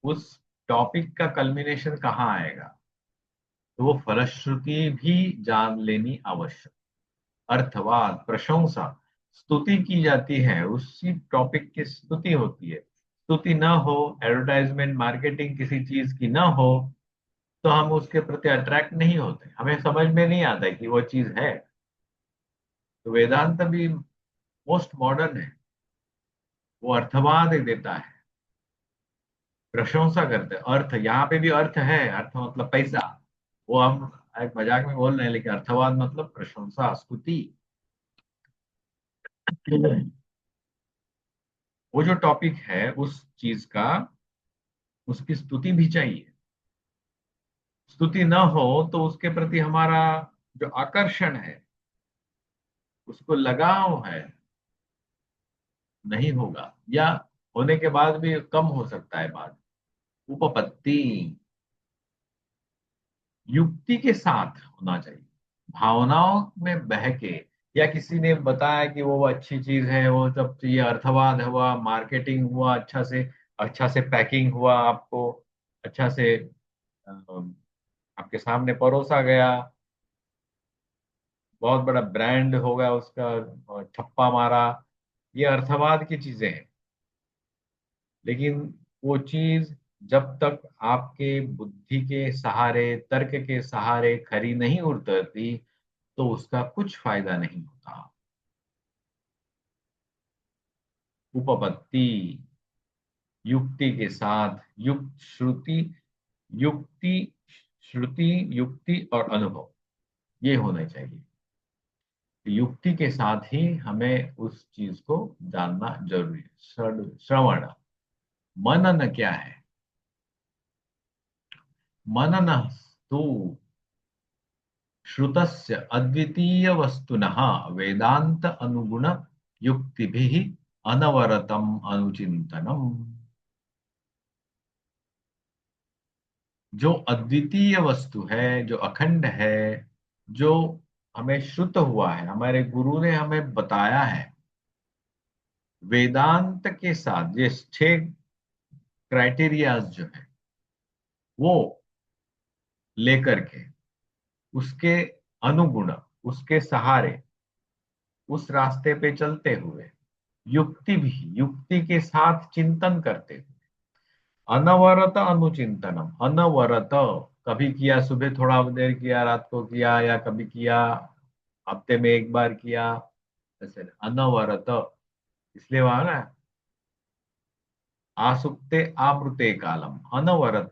उस टॉपिक का कल्मिनेशन कहाँ आएगा? तो वो फलश्रुति भी जान लेनी आवश्यक। अर्थवाद, प्रशंसा, स्तुति की जाती है, उसी टॉपिक की स्तुति होती है। स्तुति ना हो, एडवर्टाइजमेंट मार्केटिंग किसी चीज की ना हो, तो हम उसके प्रति अट्रैक्ट नहीं होते, हमें समझ में नहीं आता कि वो चीज है। तो वेदांत भी मोस्ट मॉडर्न है, वो अर्थवाद देता है, प्रशंसा करते हैं। अर्थ, यहाँ पे भी अर्थ है, अर्थ मतलब पैसा, वो हम एक मजाक में बोल रहे हैं, लेकिन अर्थवाद मतलब प्रशंसा, स्तुति। वो जो टॉपिक है उस चीज का, उसकी स्तुति भी चाहिए। स्तुति न हो तो उसके प्रति हमारा जो आकर्षण है, उसको लगाव है, नहीं होगा, या होने के बाद भी कम हो सकता है बाद। उपपत्ति युक्ति के साथ होना चाहिए, भावनाओं में बह के, या किसी ने बताया कि वो अच्छी चीज है, वो सब ये अर्थवाद हुआ, मार्केटिंग हुआ, अच्छा से पैकिंग हुआ, आपको अच्छा से अ, आपके सामने परोसा गया, बहुत बड़ा ब्रांड होगा उसका, ठप्पा मारा, ये अर्थवाद की चीजें हैं। लेकिन वो चीज जब तक आपके बुद्धि के सहारे, तर्क के सहारे खरी नहीं उतरती, तो उसका कुछ फायदा नहीं होता। उपपत्ति युक्ति के साथ, युक्ति, श्रुति, युक्ति और अनुभव, ये होने चाहिए। युक्ति के साथ ही हमें उस चीज को जानना जरूरी है। श्रवण, मनन क्या है? मनन तो श्रुतस्य अद्वितीय वस्तुनः वेदांत अनुगुण युक्तिभिः अनवरतम अनुचिंतनम। जो अद्वितीय वस्तु है, जो अखंड है, जो हमें श्रुत हुआ है, हमारे गुरु ने हमें बताया है, वेदांत के साथ ये 6 क्राइटेरियाज जो है, वो लेकर के, उसके अनुगुण, उसके सहारे, उस रास्ते पे चलते हुए, युक्ति भी, युक्ति के साथ चिंतन करते हुए, अनवरत अनुचिंतनम, अनवरत, कभी किया, सुबह थोड़ा देर किया, रात को किया, या कभी किया हफ्ते में एक बार किया, ऐसे अनवरत। इसलिए वहां ना, आसुप्ते आमृते कालम, अनवरत,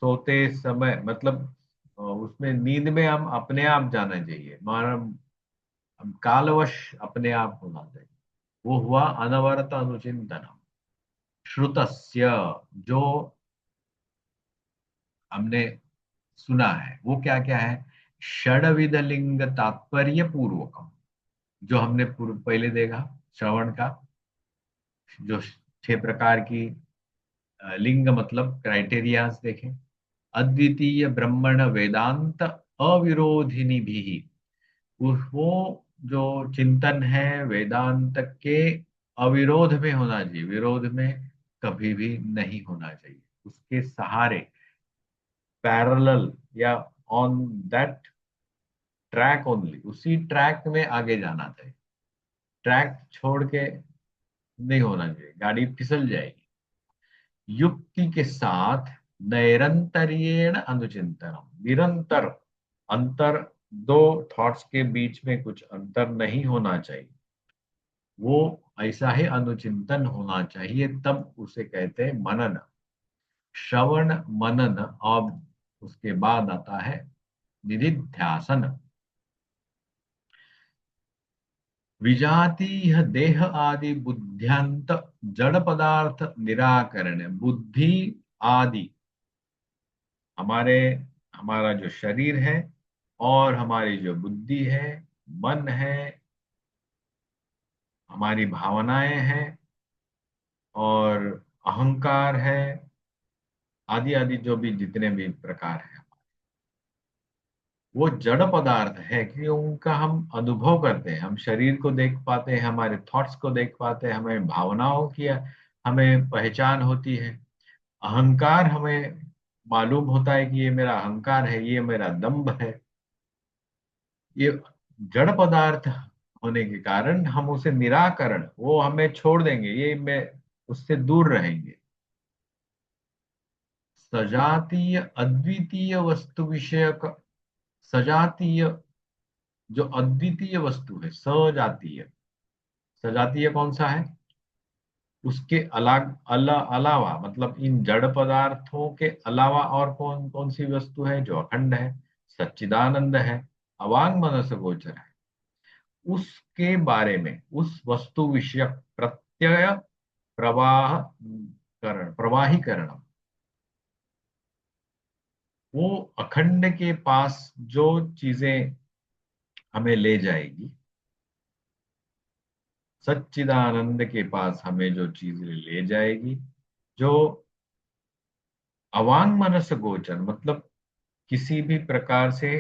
सोते समय मतलब उसमें नींद में हम अपने आप जाना चाहिए, हमारा हम कालवश अपने आप होना चाहिए। वो हुआ अनवरत अनुचिंतन। श्रुतस्य, जो हमने सुना है, वो क्या क्या है? षडविध लिंग तात्पर्य पूर्वकम, जो हमने पहले देखा, श्रवण का, जो 6 प्रकार की लिंग मतलब क्राइटेरियाज देखें। अद्वितीय ब्रह्मण वेदांत अविरोधिनी भी, वो जो चिंतन है वेदांत के अविरोध में होना चाहिए, विरोध में कभी भी नहीं होना चाहिए, उसके सहारे, पैरेलल, या ऑन दैट ट्रैक ओनली, उसी ट्रैक में आगे जाना चाहिए। ट्रैक छोड़ के नहीं होना चाहिए, गाड़ी फिसल जाएगी। युक्ति के साथ नैरंतर्येण अनुचिंतनम, निरंतर, अंतर, दो थॉट्स के बीच में कुछ अंतर नहीं होना चाहिए, वो ऐसा ही अनुचिंतन होना चाहिए, तब उसे कहते हैं मनन। श्रवण, मनन, और उसके बाद आता है निधिध्यासन। विजातीय देह आदि बुद्ध्यांत जड़ पदार्थ निराकरण, बुद्धि आदि, हमारे, हमारा जो शरीर है, और हमारी जो बुद्धि है, मन है, हमारी भावनाएं हैं, और अहंकार है, आदि आदि जो भी जितने भी प्रकार हैं, वो जड़ पदार्थ है कि उनका हम अनुभव करते हैं, हम शरीर को देख पाते हैं, हमारे थॉट्स को देख पाते हैं, हमें भावनाओं की हमें पहचान होती है। अहंकार हमें मालूम होता है कि ये मेरा अहंकार है, ये मेरा दंभ है, ये जड़ पदार्थ होने के कारण हम उसे निराकरण, वो हमें छोड़ देंगे, ये मैं उससे दूर रहेंगे। सजातीय अद्वितीय वस्तु विषयक, सजातीय जो अद्वितीय वस्तु है, सजातीय, सजातीय कौन सा है, उसके अलग अलावा, मतलब इन जड़ पदार्थों के अलावा और कौन कौन सी वस्तु है जो अखंड है, सच्चिदानंद है, अवांग मनस गोचर है, उसके बारे में, उस वस्तु विषयक प्रत्यय प्रवाह करण, प्रवाहीकरण, वो अखंड के पास जो चीजें हमें ले जाएगी, सच्चिदानंद के पास हमें जो चीजें ले जाएगी, जो अवांग मनस गोचर, मतलब किसी भी प्रकार से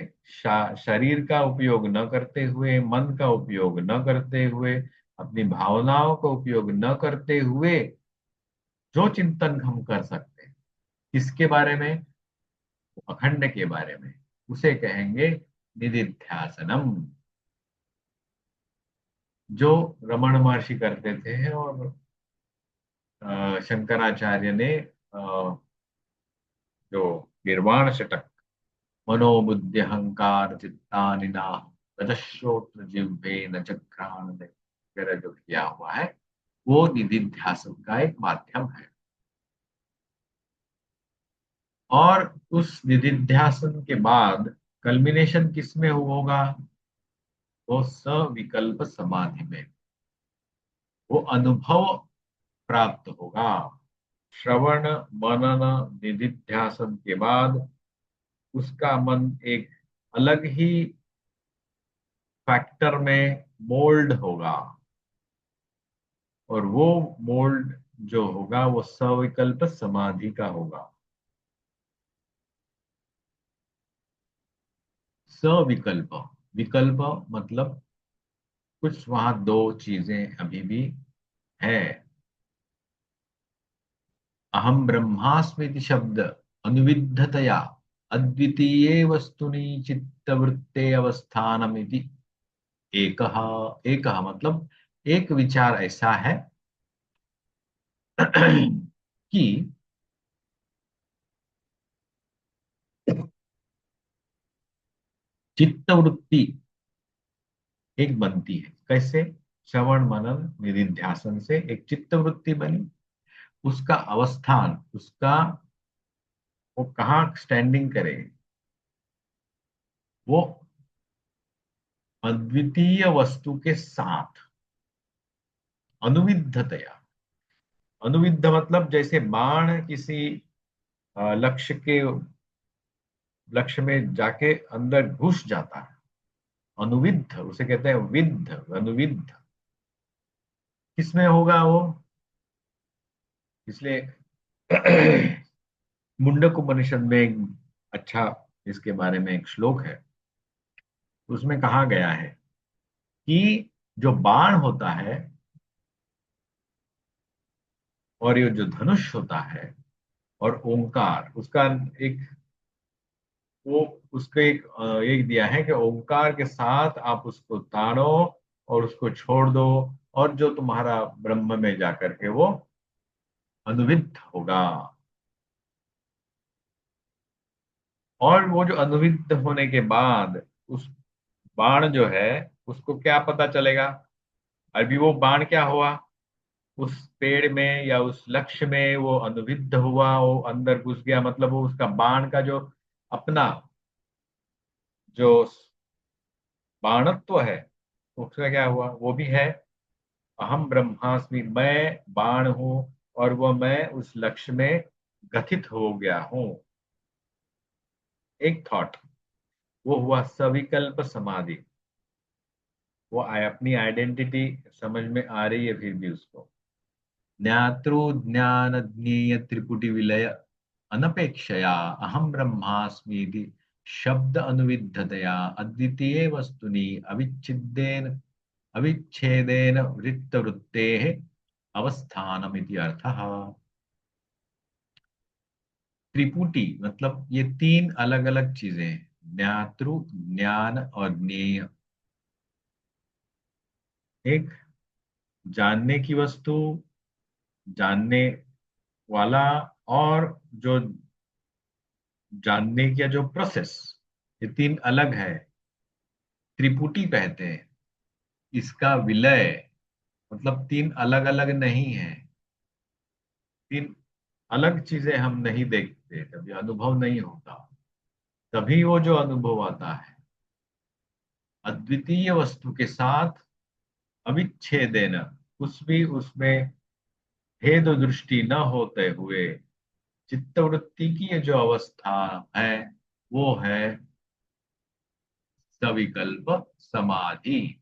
शरीर का उपयोग न करते हुए, मन का उपयोग न करते हुए, अपनी भावनाओं का उपयोग न करते हुए जो चिंतन हम कर सकते हैं, किसके बारे में, अखंड के बारे में, उसे कहेंगे निदिध्यासनम, जो रमण महर्षि करते थे और शंकराचार्य ने जो निर्वाण षटक, मनोबुद्धि अहंकार चित्तानिना रजश्रोत्र जिह्वे न चक्राण वगैरह जो किया हुआ है, वो निधिध्यासन का एक माध्यम है। और उस निधिध्यासन के बाद कल्मिनेशन किसमें होगा, वो सविकल्प समाधि में, वो अनुभव प्राप्त होगा। श्रवण मनन निधिध्यासन के बाद उसका मन एक अलग ही फैक्टर में मोल्ड होगा, और वो मोल्ड जो होगा वो सविकल्प समाधि का होगा। सविकल्प, विकल्प मतलब कुछ वहां दो चीजें अभी भी है। अहम ब्रह्मास्मि शब्द अनुविद्धतया अद्वितीये वस्तुनि चित्तवृत्ते अवस्थानमिति एकः, एकः मतलब एक विचार ऐसा है कि चित्तवृत्ति एक बनती है। कैसे, श्रवण मनन निधिध्यासन से एक चित्तवृत्ति बनी, उसका अवस्थान, उसका वो कहाँ स्टैंडिंग करे, वो अद्वितीय वस्तु के साथ, अनुविद्धतया, अनुविद्ध मतलब जैसे बाण किसी लक्ष्य के, लक्ष्य में जाके अंदर घुस जाता है, अनुविद्ध उसे कहते हैं, विद्ध, अनुविद्ध किसमें होगा वो, इसलिए मुंडक उपनिषद में एक अच्छा इसके बारे में एक श्लोक है, उसमें कहा गया है कि जो बाण होता है और ये जो धनुष होता है और ओंकार, उसका एक, वो उसको एक दिया है कि ओंकार के साथ आप उसको ताड़ो और उसको छोड़ दो, और जो तुम्हारा ब्रह्म में जाकर के वो अनुविद्ध होगा। और वो जो अनुविद्ध होने के बाद उस बाण जो है, उसको क्या पता चलेगा, अभी वो बाण क्या हुआ, उस पेड़ में या उस लक्ष्य में वो अनुविद्ध हुआ, वो अंदर घुस गया, मतलब वो उसका बाण का जो अपना जो बाणत्व है, उसका क्या हुआ, वो भी है, अहम ब्रह्मास्मि, मैं बाण हूं, और वो मैं उस लक्ष्य में गठित हो गया हूं, एक थॉट, वो हुआ सविकल्प समाधि। वो अपनी आइडेंटिटी समझ में आ रही है फिर भी उसको, ज्ञातृ ज्ञान ज्ञेय त्रिपुटी विलय अनपेक्षया अहम ब्रह्मास्मि शब्द अनुविद्धतया अद्वितीय वस्तुनि अविच्छिद्देन अविच्छेदेन वृत्तवृत्तेः अवस्थानमिति अर्थः। त्रिपुटी मतलब ये तीन अलग अलग चीजें हैं, ज्ञातृ, ज्ञान और ज्ञेय। एक जानने की वस्तु, जानने वाला, और जो जानने का जो प्रोसेस, ये तीन अलग है, त्रिपुटी कहते हैं। इसका विलय मतलब तीन अलग अलग नहीं है, तीन अलग चीजें हम नहीं देखते, कभी अनुभव नहीं होता, तभी वो जो अनुभव आता है अद्वितीय वस्तु के साथ अविच्छेदेन, कुछ भी उसमें भेद दृष्टि न होते हुए चित्तवृत्ति की ये जो अवस्था है वो है सविकल्प समाधि।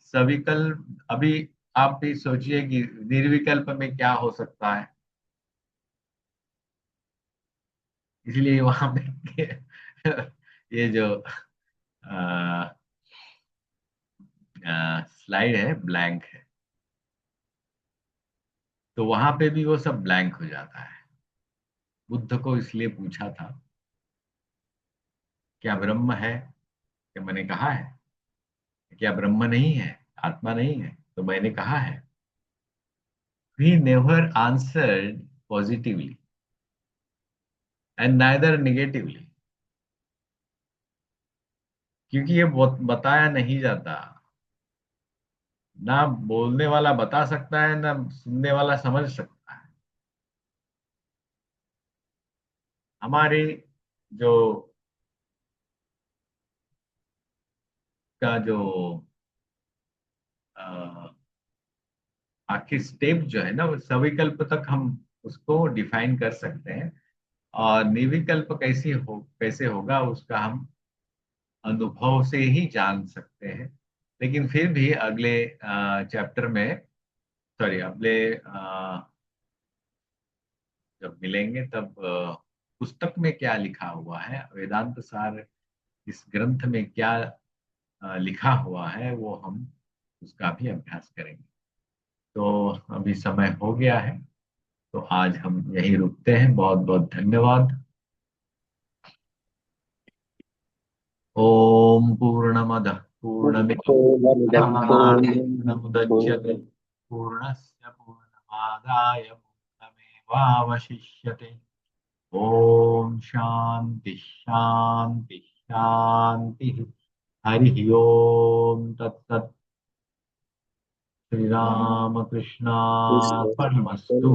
सविकल्प, अभी आप भी सोचिए कि निर्विकल्प में क्या हो सकता है। इसलिए वहां पे ये जो स्लाइड है ब्लैंक है, तो वहां पे भी वो सब ब्लैंक हो जाता है। बुद्ध को इसलिए पूछा था, क्या ब्रह्म है? क्या मैंने कहा है? क्या ब्रह्म नहीं है, आत्मा नहीं है? तो मैंने कहा है। He never answered positively and neither negatively, क्योंकि ये बताया नहीं जाता। ना बोलने वाला बता सकता है, ना सुनने वाला समझ सकता है। हमारे जो का जो अ, आखिर स्टेप जो है ना, वो सविकल्प तक हम उसको डिफाइन कर सकते हैं, और निर्विकल्प कैसे होगा उसका हम अनुभव से ही जान सकते हैं। लेकिन फिर भी अगले चैप्टर में, सॉरी अगले जब मिलेंगे तब पुस्तक में क्या लिखा हुआ है, वेदांत सार इस ग्रंथ में क्या लिखा हुआ है, वो हम उसका भी अभ्यास करेंगे। तो अभी समय हो गया है, तो आज हम यहीं रुकते हैं। बहुत बहुत धन्यवाद। ओम पूर्णमद पूर्णमिदं पूर्णमुदच्यते पूर्णस्य पूर्णमादाय पूर्णमेवावशिष्यते। ओम शांति शांति शांति। हरि ओम तत्सत्। श्री राम कृष्णार्पणमस्तु।